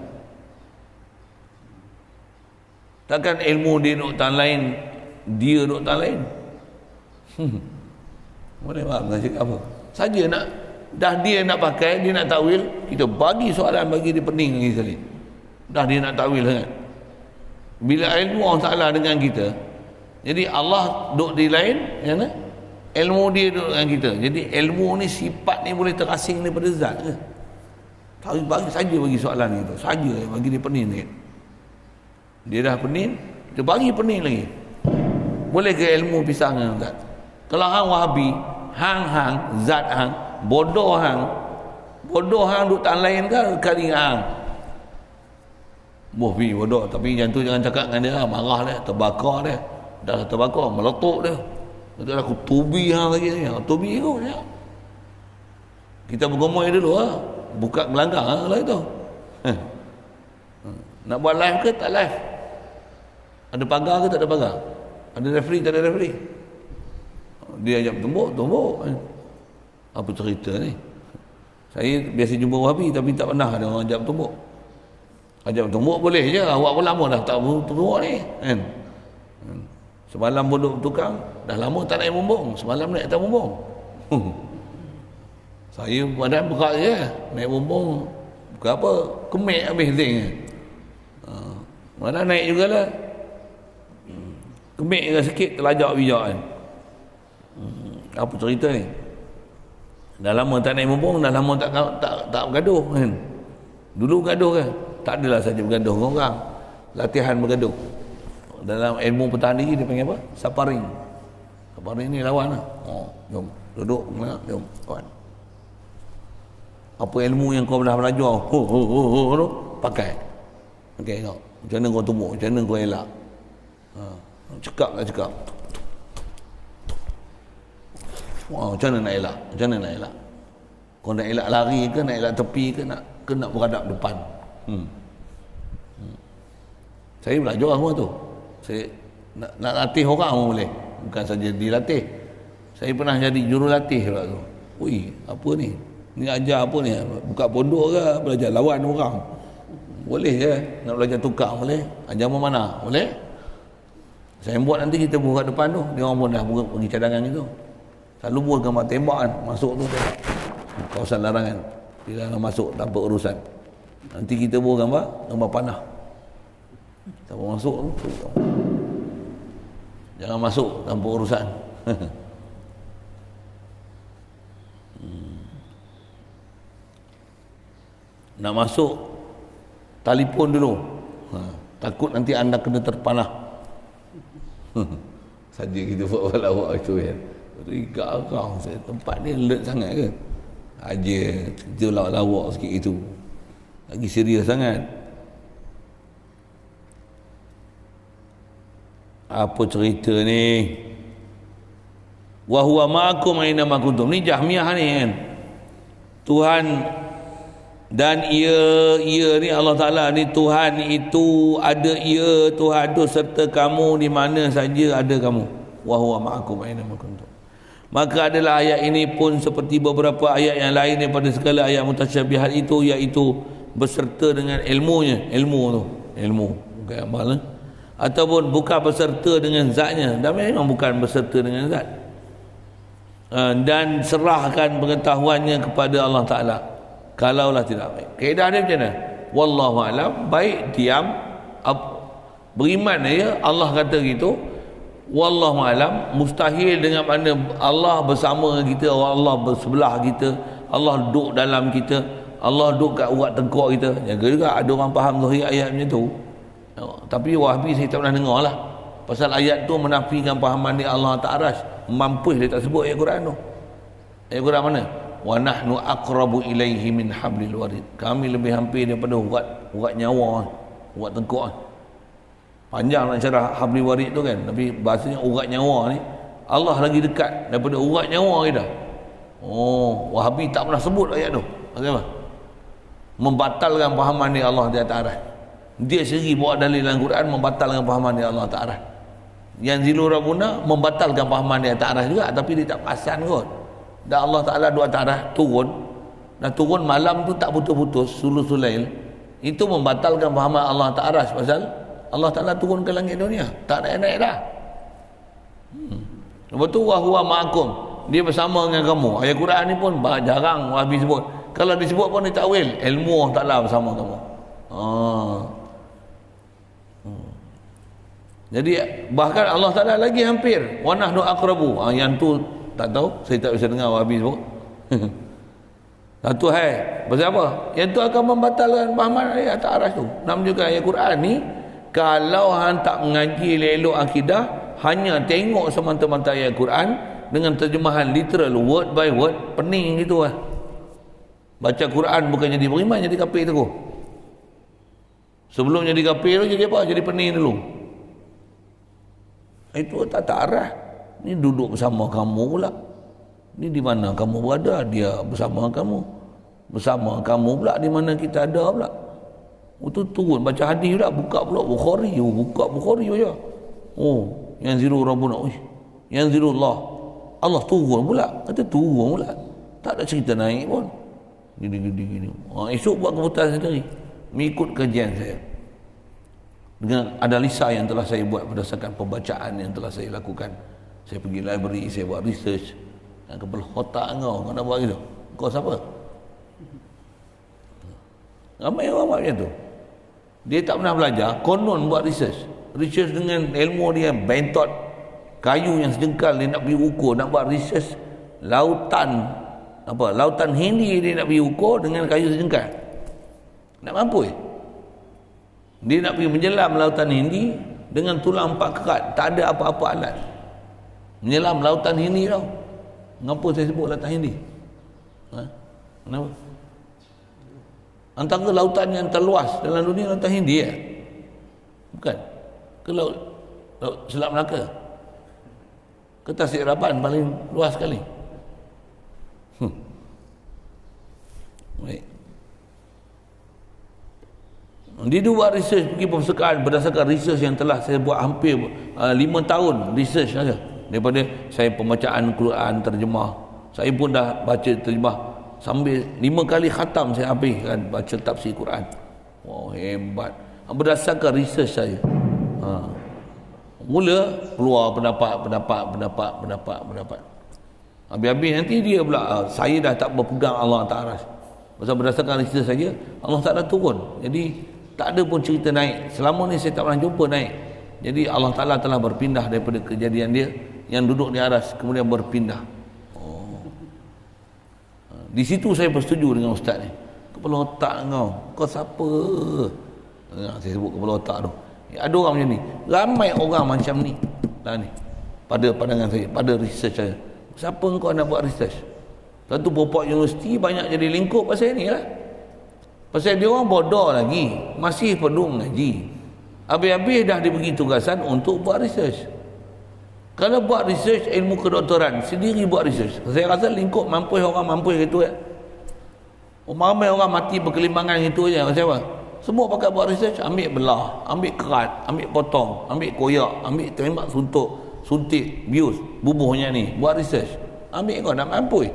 Takkan ilmu dia duduk tan lain, dia duduk tan lain. Boleh faham tak cakap apa? Saja nak, dah dia nak pakai, dia nak takwil, kita bagi soalan, bagi dia pening lagi sekali. Dah dia nak takwil sangat. Bila ilmu Allah Ta'ala dengan kita, jadi Allah duduk di lain, ya, ilmu dia duduk dengan kita. Jadi ilmu ni, sifat ni boleh terasing daripada zat ke? Bagi saja bagi soalan itu, saja bagi dia pening lagi. Dia dah pening, dia bagi pening lagi. Boleh ke ilmu pisah dengan zat? Kalau hang Wahabi, hang zat hang, bodoh hang duk tak lain ke kali hang. Bodoh, tapi yang tu jangan cakap dengan dia, marah dia, terbakar dia. Dah terbakar, meletup dia. Kata aku tubi hang lagi ni. Tubi tu dia. Kita bergumul dulu lah. Buka gelanggang lah itu. Nak buat live ke tak live? Ada pagar ke tak ada pagar? Ada referee tak ada referee? Dia ajak tumbuk. Apa cerita ni? Saya biasa jumpa Wahabi tapi tak pernah ada orang ajak tumbuk. Ajak tumbuk boleh je. Awak pun lama dah tak tumbuk ni kan? Semalam pun duduk tukang, dah lama tak naik bumbung. Semalam naik atas bumbung. Saya badan berat je, naik bumbung bukan apa, kemik habis ting. Mana naik jugalah. Kemik ke sikit terlajak bijak kan. Apa cerita ni? Dah lama tak naik bumbung, dah lama tak bergaduh kan. Dulu bergaduh kan? Tak adalah saja bergaduh dengan orang. Latihan bergaduh. Dalam ilmu pertahanan diri dia panggil apa? Saparing. Saparing ni lawan lah. Jom duduk, jom kawan. Apa ilmu yang kau dah belajar tu pakai. Okey tengok. Macam mana kau tumbuk, macam mana kau elak. Cakap lah cakap. Macam mana nak elak? Macam mana nak elak? Kau nak elak lari ke, nak elak tepi ke, nak beradap depan. Saya belajar semua tu. Saya nak latih orang pun boleh. Bukan saja dilatih. Saya pernah jadi jurulatih pula tu. Ui, apa ni? Ni ajar apa ni? Buka pondok ke? Belajar lawan orang? Boleh je. Nak belajar tukar boleh. Ajar mana? Boleh. Saya buat nanti kita buka depan tu. Dia orang pun dah pergi cadangan itu. Selalu buat gambar tembak kan. Masuk tu tembak. Kawasan larangan. Dia dah masuk tanpa urusan. Nanti kita buat gambar panah. Siapa masuk tu? Jangan masuk tanpa urusan. Nak masuk telefon dulu. Takut nanti anda kena terpanah. Saja kita buat lawak itu ya. Riga kau saya tempat ni alert sangat ke? Aja kita lawak sikit itu. Lagi serius sangat. Apa cerita ni? Wa huwa ma'akum aina ma kuntum. Ni Jahmiyah ni kan. Tuhan dan ia ni Allah Ta'ala ni Tuhan itu ada ia Tuhan itu serta kamu di mana saja ada kamu. Wa huwa ma'akum aina ma kuntum. Maka adalah ayat ini pun seperti beberapa ayat yang lain daripada segala ayat mutasyabihat itu, iaitu beserta dengan ilmunya. Ilmu tu, ilmu bukan amal lah. Ataupun bukan beserta dengan zatnya, dan memang bukan beserta dengan zat, dan serahkan pengetahuannya kepada Allah Ta'ala kalaulah tidak baik. Kaedah dia macam mana? Wallahu alam, baik diam, beriman ya Allah kata gitu. Wallahu alam, mustahil dengan mana Allah bersama kita, Allah bersebelah kita, Allah duduk dalam kita, Allah duduk kat urat tengkuk kita. Jaga juga ada orang faham zahir ayat macam tu. Tapi Wahabi saya tak pernah dengar lah. Pasal ayat tu menafikan fahaman dia Allah Ta'ala. Mampus dia tak sebut ayat Quran tu. Ayat Quran mana? Wa nahnu aqrabu ilaihi min hablil warid. Kami lebih hampir daripada urat nyawa, urat tengkuk. Panjang nak syarah hablil warid tu kan. Tapi bahasanya urat nyawa ni Allah lagi dekat daripada urat nyawa kita. Wahabi tak pernah sebut ayat tu. Bagaimana? Membatalkan fahaman dia Allah di atas arah. Dia sendiri bawa dalil dalam Quran membatalkan fahaman dia Allah Ta'ala. Yang zilu Rabbuna membatalkan fahaman dia Ta'ala juga, tapi dia tak perasan kot. Dan Allah Ta'ala dua Ta'ala turun, dan turun malam tu tak putus-putus, sulusul-lail. Itu membatalkan fahaman Allah Ta'ala. Pasal Allah Ta'ala turun ke langit dunia, tak naik-naik dah. Lepas tu wa huwa ma'akum, dia bersama dengan kamu. Ayat Quran ni pun jarang Wahabi sebut. Kalau disebut pun dia takwil, ilmu Allah Ta'ala bersama kamu. Jadi bahkan Allah Ta'ala lagi hampir, wa nahnu aqrabu. Yang tu tak tahu, saya tak bisa dengar Wahabi sebut. Satu pasal apa? Yang tu akan membatalkan fahaman ayat atas tu. Nama juga ayat Quran ni, kalau hang tak mengaji elok akidah, hanya tengok semata-mata ayat Quran dengan terjemahan literal, word by word, pening gitu lah. Baca Quran bukan jadi beriman, jadi kafir terus. Sebelum jadi kafir tu jadi apa? Jadi pening dulu. Itu tak arah. Ni duduk bersama kamu pula. Ni di mana kamu berada, dia bersama kamu. Bersama kamu pula di mana kita ada pula. Itu turun baca hadis pula, buka pula Bukhari, buka Bukhari aja. Yang ziru Rabbuna, yang ziru Allah. Allah turun pula, kata turun pula. Tak ada cerita naik pun. Gini. Esok buat keputusan sendiri. Mengikut kajian saya. Dengan analisa yang telah saya buat berdasarkan pembacaan yang telah saya lakukan. Saya pergi library, saya buat research. Kepala otak kau nak buat gitu. Kau siapa? Ramai orang buat macam tu. Dia tak pernah belajar, konon buat research dengan ilmu dia bentot kayu yang sejengkal, dia nak pergi ukur, nak buat research lautan Hindi, dia nak pergi ukur dengan kayu sejengkal. Nak mampu dia nak pergi menyelam lautan Hindi dengan tulang 4 kerat, tak ada apa-apa alat. Menyelam lautan Hindi tau. Kenapa saya sebut lautan Hindi? Kenapa? Antara lautan yang terluas dalam dunia lautan Hindi bukan? Ke laut Selat Melaka? Ke Tasik Raban paling luas sekali? Baik. Dia buat research, pergi perpustakaan berdasarkan research yang telah saya buat hampir 5 tahun research saja. Daripada saya pembacaan Quran terjemah, saya pun dah baca terjemah sambil 5 kali khatam saya habiskan baca tafsir Quran. Wow, hebat. Berdasarkan research saya. Mula keluar pendapat. Habis-habis nanti dia pula saya dah tak berpegang Allah Ta'ala. Pasal berdasarkan research saja Allah Ta'ala turun. Jadi tak ada pun cerita naik. Selama ni saya tak pernah jumpa naik. Jadi Allah Ta'ala telah berpindah daripada kejadian dia yang duduk di atas kemudian berpindah. Di situ saya bersetuju dengan ustaz ni. Kepala otak kau siapa? Saya sebut kepala otak tu. Ada orang macam ni. Ramai orang macam ni. Lah ni. Pada pandangan saya, pada research saya. Siapa kau nak buat research? Satu pokok universiti banyak jadi lingkup pasal ni lah. Pasal dia orang bodoh lagi, masih perlu mengaji. Habis-habis dah diberi tugasan untuk buat research. Kalau buat research ilmu kedoktoran, sendiri buat research. Saya rasa lingkup mampus orang mampus gitu ya. Ramai orang mati berkelimbangan gitu aja. Macam apa? Semua pakai buat research, ambil belah, ambil kerat, ambil potong, ambil koyak, ambil tembak suntik, bius, bubuhnya ni, buat research. Ambil kau nak mampu.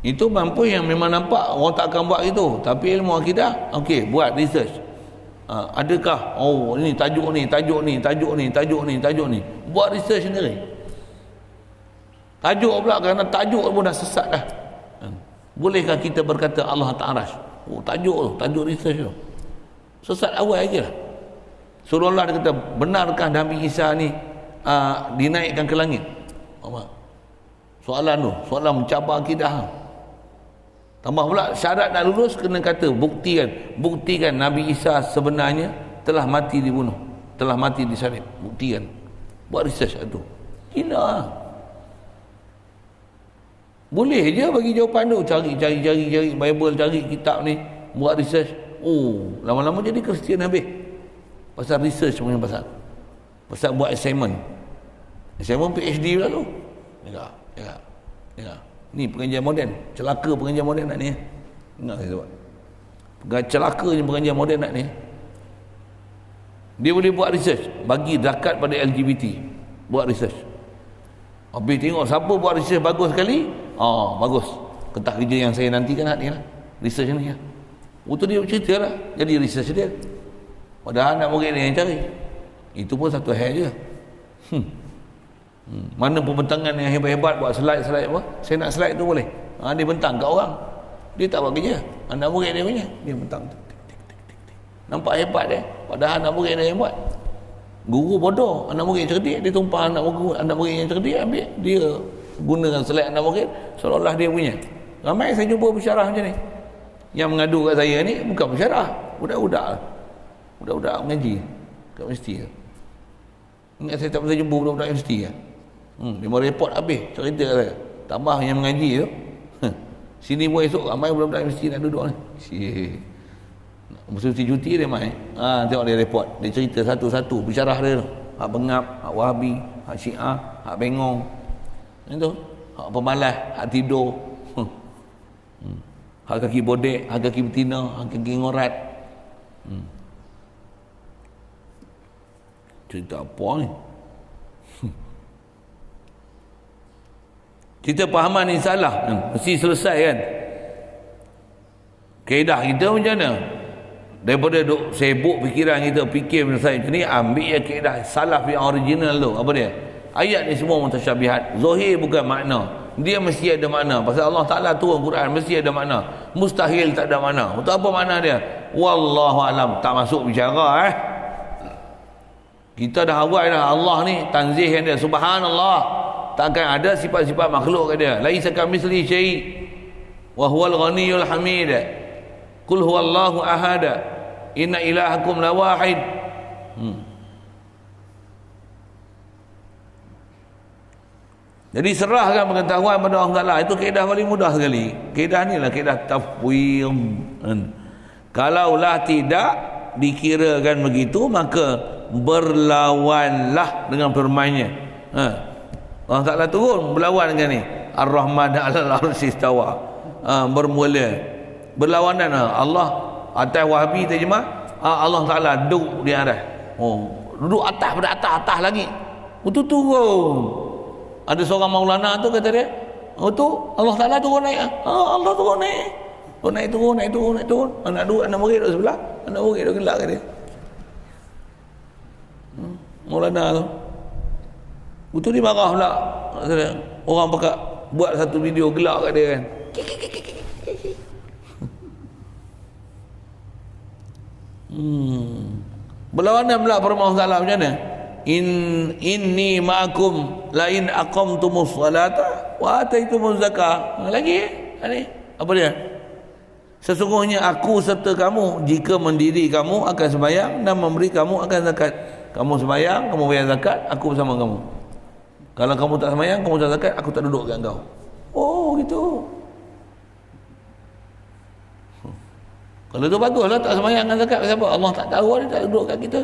Itu mampu yang memang nampak orang tak akan buat itu. Tapi ilmu akidah, okey, buat research. Adakah ini tajuk ni. Buat research sendiri. Tajuk pula, kerana tajuk pun dah sesat dah. Bolehkah kita berkata Allah Ta'ala? Tajuk research tu. Sesat awal aja lah. Seolah-olah dia kata, benarkah Nabi Isa ni dinaikkan ke langit? Soalan mencabar akidah. Tambah pula syarat nak lulus kena kata buktikan Nabi Isa sebenarnya telah mati dibunuh, telah mati disalib. Buktikan. Buat research tu. Gila lah. Boleh je bagi jawapan tu. Cari Bible, cari kitab ni, buat research. Lama-lama jadi Kristian habis. Pasal research punya pasal buat assignment PhD pula tu. Ya. Ni pengajian moden, celaka pengajian moden nak ni. Ingat saya sebut. Celaka je pengajian moden nak ni. Dia boleh buat research, bagi zakat pada LGBT. Buat research. Habis tengok siapa buat research bagus sekali. Bagus. Ketah kerja yang saya nantikan ni lah. Research ni lah. Itu dia bercerita lah. Jadi research dia. Padahal anak murid dia yang cari. Itu pun satu hal je. Mana pembentangan yang hebat-hebat buat slide apa? Saya nak slide tu boleh. Dia bentang kat orang. Dia tak buat kerja. Anak murid dia punya. Dia bentang. Nampak hebat dia. Padahal anak murid dia yang buat. Guru bodoh, anak murid cerdik, dia tumpah anak murid yang cerdik, ambil dia gunakan slide anak murid seolah-olah dia punya. Ramai saya jumpa pensyarah macam ni. Yang mengadu kat saya ni bukan pensyarah, budak-budak mengaji kat universiti. Ingat saya tak pernah jumpa budak-budak universiti kan. Dia mau report habis cerita saya. Tambah yang mengaji tu. Sini pun esok ramai budak-budak universiti nak duduk ni. Mesti cuti dia mai. Tengok dia report. Dia cerita satu-satu pensyarah dia tu. Hak Bengap, hak Wahabi, hak Syiah, hak Bengong. Itu. Hak pemalas, hak tidur. Hak kaki bodek, hak kaki betina, hak kaki ngorat. Cerita apa ni? Kita fahaman ni salah. Mesti selesai kan? Kaedah kita macam mana? Daripada duk sibuk fikiran kita fikir selesai macam ni, ambil je kaedah salaf yang original tu. Apa dia? Ayat ni semua mutasyabihat. Zahir bukan makna. Dia mesti ada makna. Pasal Allah Ta'ala turun Quran mesti ada makna. Mustahil tak ada makna. Untuk apa makna dia? Wallahu alam. Tak masuk bicara Kita dah awal dah. Allah ni tanzih dia. Subhanallah. Takkan ada sifat-sifat makhluk kat dia. Laisa kamitslihi syai' wa huwal ghaniyyul hamid. Qul huwallahu ahad. Inna ilahakum lawahid. Jadi serahkan pengetahuan pada Allah Ta'ala. Itu kaedah paling mudah sekali. Kaedah ni lah kaedah tafwid. Kalaulah tidak dikirakan begitu, maka berlawanlah dengan permainnya. Allah Ta'ala turun berlawan dengan ni. Ar-Rahman alal arsy istawa. Bermula berlawanan. Allah atas Wahabi terjemah, Allah Ta'ala duduk di atas. Duduk atas pada atas lagi. Itu turun. Ada seorang Maulana tu kata dia, tu Allah Ta'ala turun naik. Allah turun naik. Naik turun. Anak murid duduk sebelah, anak murid duduk gelak kat dia. Maulana tu. Betul dia marah pula. Orang pakat buat satu video gelak kat dia kan. Berlawanan pula firman Allah Ta'ala macam mana? Inni ma'akum la in aqamtumus salata wa ataitumuz zakah. Lagi ni apa dia? Sesungguhnya aku serta kamu jika mendiri kamu akan sembahyang dan memberi kamu akan zakat. Kamu sembahyang, kamu bayar zakat, aku bersama kamu. Kalau kamu tak sembahyang, kamu tak zakat, aku tak duduk dengan kau. Oh gitu. Kalau tu baguslah tak sembahyang dengan zakat. Sebab Allah tak tahu, dia tak duduk kat kita.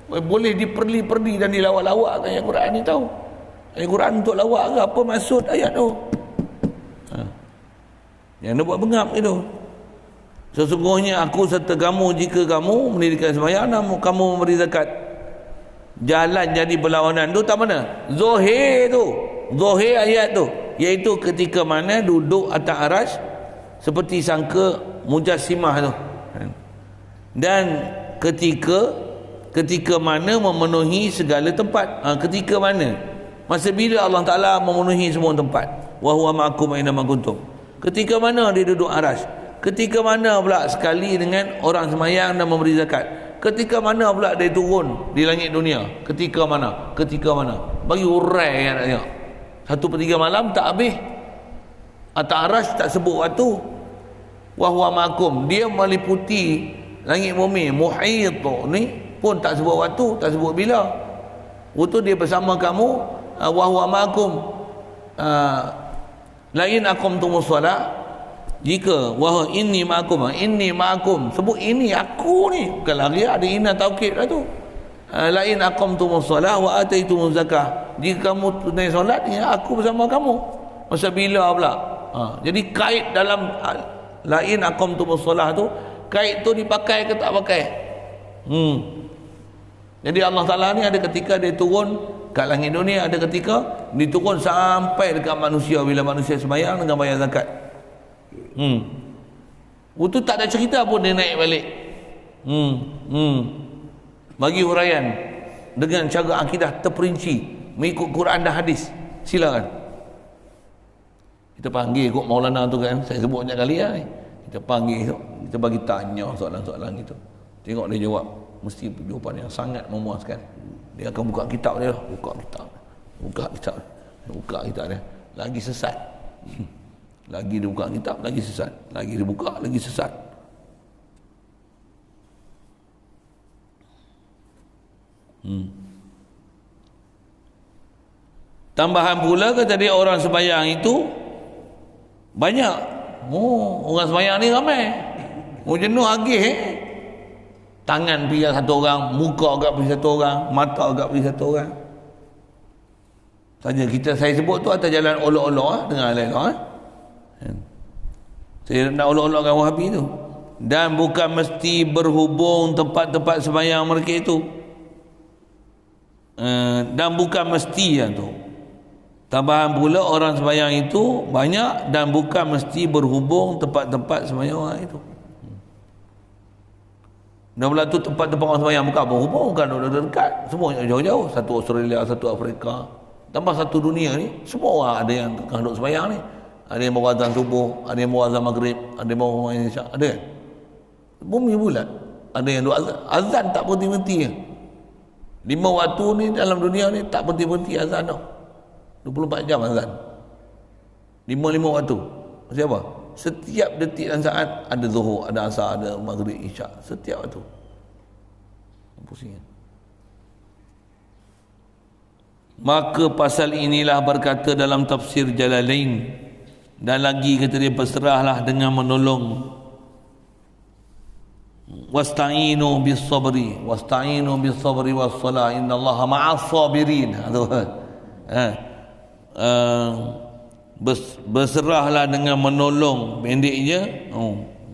Boleh diperli-perli dan dilawak-lawakkan ayat Quran ni tahu. Ayat Quran untuk lawak ke apa maksud ayat tu? Yang dia buat bengap itu. Sesungguhnya aku serta kamu jika kamu mendirikan sembahyang dan kamu memberi zakat. Jalan jadi berlawanan tu tak mana? Zohir tu. Zohir ayat tu. Iaitu ketika mana duduk atas arasy seperti sangka mujassimah tu. Dan ketika mana memenuhi segala tempat. Ketika mana? Masa bila Allah Ta'ala memenuhi semua tempat. Wa huwa ma'akum aina ma kuntum. Ketika mana dia duduk arasy? Ketika mana pula sekali dengan orang sembahyang dan memberi zakat? Ketika mana pula dia turun di langit dunia? Ketika mana? Ketika mana? Bagi urai yang nak tengok. 1/3 malam tak habis. Atas arasy tak sebut waktu. Wa huwa ma'akum. Dia meliputi langit bumi. Muhit ni pun tak sebut waktu, tak sebut bila. Waktu dia bersama kamu. Wa huwa ma'akum. Lain aqamtumus shalah. Jika wa inni ma'akum, sebut ini aku ni, bukan lagi ada inna taukid lah tu. Lain aqamtumus shalah wa ataitumuz zakah. Jika kamu tunai solat, ya aku bersama kamu. Masa bila pula? Jadi kait dalam lain aqamtumus shalah tu, kait tu dipakai ke tak pakai? Jadi Allah Ta'ala ni ada ketika dia turun kat langit dunia, ada ketika dia turun sampai dekat manusia bila manusia sembahyang dengan bayar zakat. Itu tak ada cerita pun dia naik balik. Bagi huraian dengan cara akidah terperinci mengikut Quran dan hadis. Silakan. Kita panggil kot Maulana tu kan, saya sebut banyak kali lah. Kita panggil tu, kita bagi tanya soalan-soalan gitu. Tengok dia jawab, mesti jawapan yang sangat memuaskan. Dia akan buka kitab dia, buka kitab dia, lagi sesat. Lagi dia buka kitab, lagi sesat. Lagi dia buka, lagi sesat. Tambahan pula kata dia orang sembahyang itu banyak. Orang sembahyang ni ramai. Jenuh agih Tangan pergi satu orang, muka agak pergi satu orang, mata agak pergi satu orang. Saja saya sebut tu atas jalan olok-olok dengan lain-lain. Saya nak olok-olokkan Wahabi tu. Dan bukan mesti berhubung tempat-tempat sembahyang mereka itu. Dan bukan mesti yang tu. Tambahan pula orang sembahyang itu banyak dan bukan mesti berhubung tempat-tempat sembahyang orang itu. Dan pula tu tempat-tempat orang sembahyang bukan berhubung, bukan dekat. Semua jauh-jauh. Satu Australia, satu Afrika. Tambah satu dunia ni, semua orang ada yang tengah duduk sembahyang ni. Ada yang bawa azan subuh, ada yang bawa azan maghrib, ada yang bawa isyak, ada kan? Bumi bulat. Ada yang duduk azan. Azan tak berhenti-henti. 5 waktu ni dalam dunia ni tak berhenti-henti azan tau. 24 jam azan. 5 waktu. Siapa? Setiap detik dan saat ada zuhur, ada asar, ada maghrib, isyak. Setiap waktu. Pusing kan? Maka pasal inilah berkata dalam tafsir Jalalain, dan lagi kata dia, berserahlah dengan menolong. Wasta'inu bis sabri was salah innallaha ma'as sabirin. Berserahlah dengan menolong, pendeknya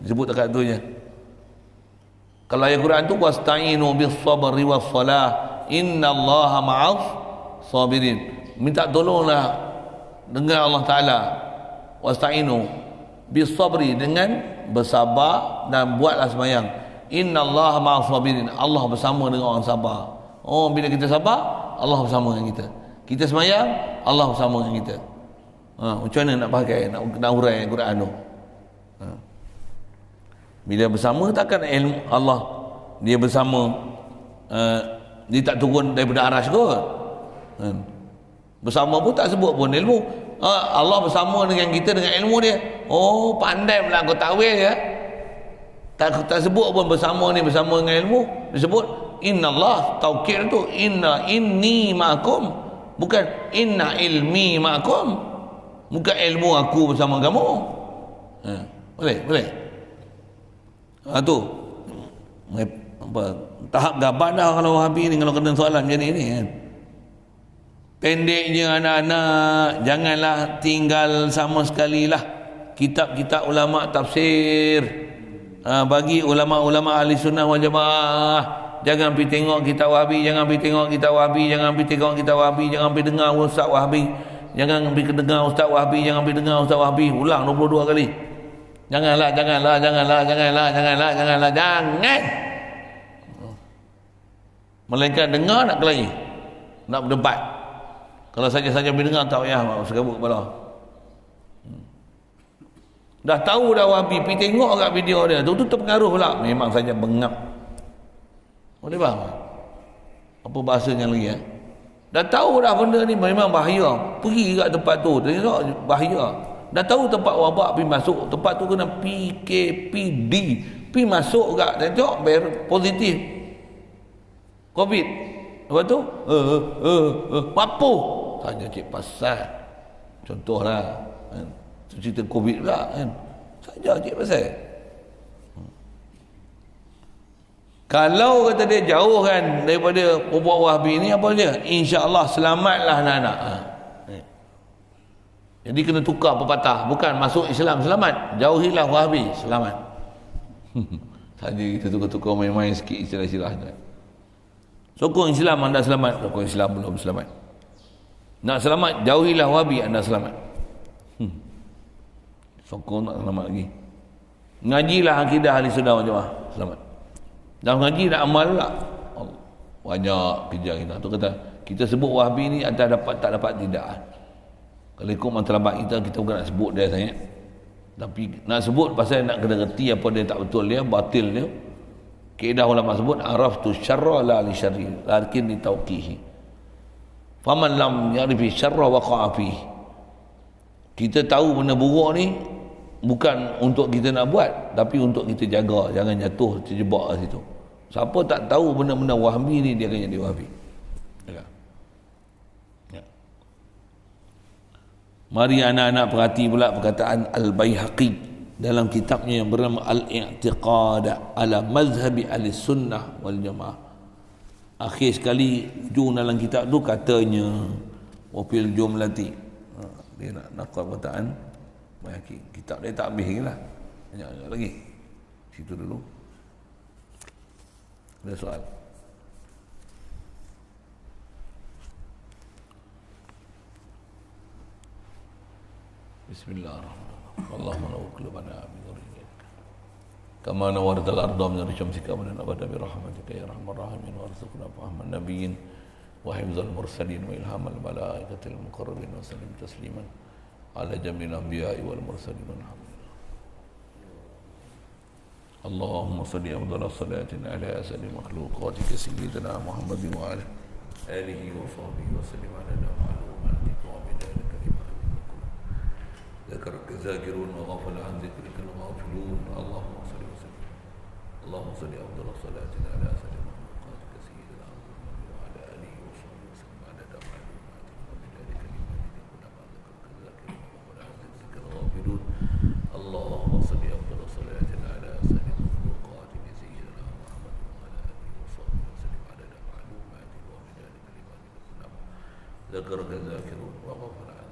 disebut dekat tu je. Kalau ayat Quran tu wasta'inu bis sabri was salah innallaha ma'as sabirin, minta tolonglah dengan Allah Ta'ala. Wasta'inu bis sabri, dengan bersabar dan buatlah sembahyang. Innallaha ma'as sabirin, Allah bersama dengan orang sabar. Oh, bila kita sabar, Allah bersama dengan kita. Kita sembahyang, Allah bersama dengan kita. Macam mana nak pakai, nak hurai Quran tu? Bila bersama, takkan ilmu Allah dia bersama, dia tak turun daripada arasy kot. Bersama pun tak sebut pun ilmu. Allah bersama dengan kita dengan ilmu dia. Oh, pandai pula kau takwil ya. Tak sebut pun bersama ni bersama dengan ilmu. Disebut innallah, taukid tu inni ma'akum, bukan inna ilmi ma'akum, bukan ilmu aku bersama kamu. Boleh. Tu apa, tahap gaban dah kalau Wahabi ni, kalau kena soalan macam ni kan. Pendeknya anak-anak, janganlah tinggal sama sekali lah kitab-kitab ulama tafsir. Bagi ulama-ulama ahli sunnah wal jamaah, jangan pergi tengok kitab Wahabi, jangan pergi tengok kitab Wahabi, jangan pergi tengok kitab Wahabi, jangan pergi dengar ustaz Wahabi, jangan pergi dengar ustaz Wahabi, jangan pergi dengar ustaz Wahabi. Ulang 22 kali. Jangan. Melainkan dengar nak kelahi, nak berdebat. Kalau saja-saja pergi dengar, tak payah serabut kepala. Dah tahu dah Wahabi, pergi tengok kat video dia tu terpengaruh pula, memang saja bengap. Boleh faham? Apa bahasanya lagi ya? Dah tahu dah benda ni memang bahaya, pergi kat tempat tu tengok bahaya. Dah tahu tempat wabak, pergi masuk tempat tu kena PKPD, pergi masuk kat tengok positif COVID. Lepas tu apa tanya cik pasal, contohlah cerita COVID pula kan, saja cik pasal. Kalau kata dia jauhkan daripada perbuatan Wahabi ni, apa dia? InsyaAllah selamatlah anak-anak. Jadi kena tukar pepatah, bukan masuk Islam selamat, jauhilah Wahabi selamat. Saja kita tukar-tukar main-main sikit istilah-istilah tu. Sokong Islam anda selamat, sokong Islam belum selamat. Nak selamat, jauhilah Wahabi anda selamat. Sokong nak selamat lagi. Ngajilah akidah ahli sunnah wal jamaah, selamat. Dah ngaji nak amal pula. Banyak kerja kita. Tu kata kita sebut Wahabi ni antara dapat tak dapat tidak. Kalau ikut matlabat kita bukan nak sebut dia sangat. Tapi nak sebut pasal nak kena reti apa dia tak betul dia, batil dia. Kaedah ulama sebut araftu syarra la li syarri lakin li tawqihi. Faman lam ya'rifi syarra waqa'a fihi. Kita tahu benda buruk ni bukan untuk kita nak buat, tapi untuk kita jaga, jangan jatuh terjebak kat situ. Siapa tak tahu benda-benda Wahabi ni, dia akan jadi Wahabi. Ya. Mari anak-anak perhati pula perkataan Al-Baihaqi dalam kitabnya yang bernama Al-I'tiqad ala Mazhabi Ahlussunnah wal Jamaah. Akhir sekali ujung dalam kitab tu katanya wa fil jumlati, dia nak nakal perkataan Baihaqi. Kitab dia tak habis lagi lah, banyak lagi. Situ dulu ada soal. Bismillahirrahmanirrahim. Allahumma nawwir qulubana bi dhurriyyatika kama nawwartal arda min syamsika wa nabata bi rahmatika ya arhamar rahimin warzuqna fahman nabiyyin وحفظ المرسلين وإلهام الملائكة المقربين وسلم تسليما على جميع الأنبياء والمرسلين والحمد لله. اللهم صل أفضل الصلاة على أسد مخلوقاتك سيدنا محمد وعلى آله وصحبه وسلم على معلوماتك وبدال كلماتك ذكرك ذاكرون وغفل عن ذكرك الغافلون. اللهم صل وسلم اللهم صل أفضل الصلاة على أسد مخلوقاتك سيدنا محمد وعلى آله وصحبه وسلم على معلوماتك وبدال كلماتك كلما ذكرك ذاكرون وغفل عن ذكرك الغافلون. اللهم صل أفضل الصلاة على أسد مخلوقاتك سيدنا محمد وعلى آله وصحبه وسلم على معلوماتك وبدال كلماتك كلما ذكرك ذاكرون وغفل عن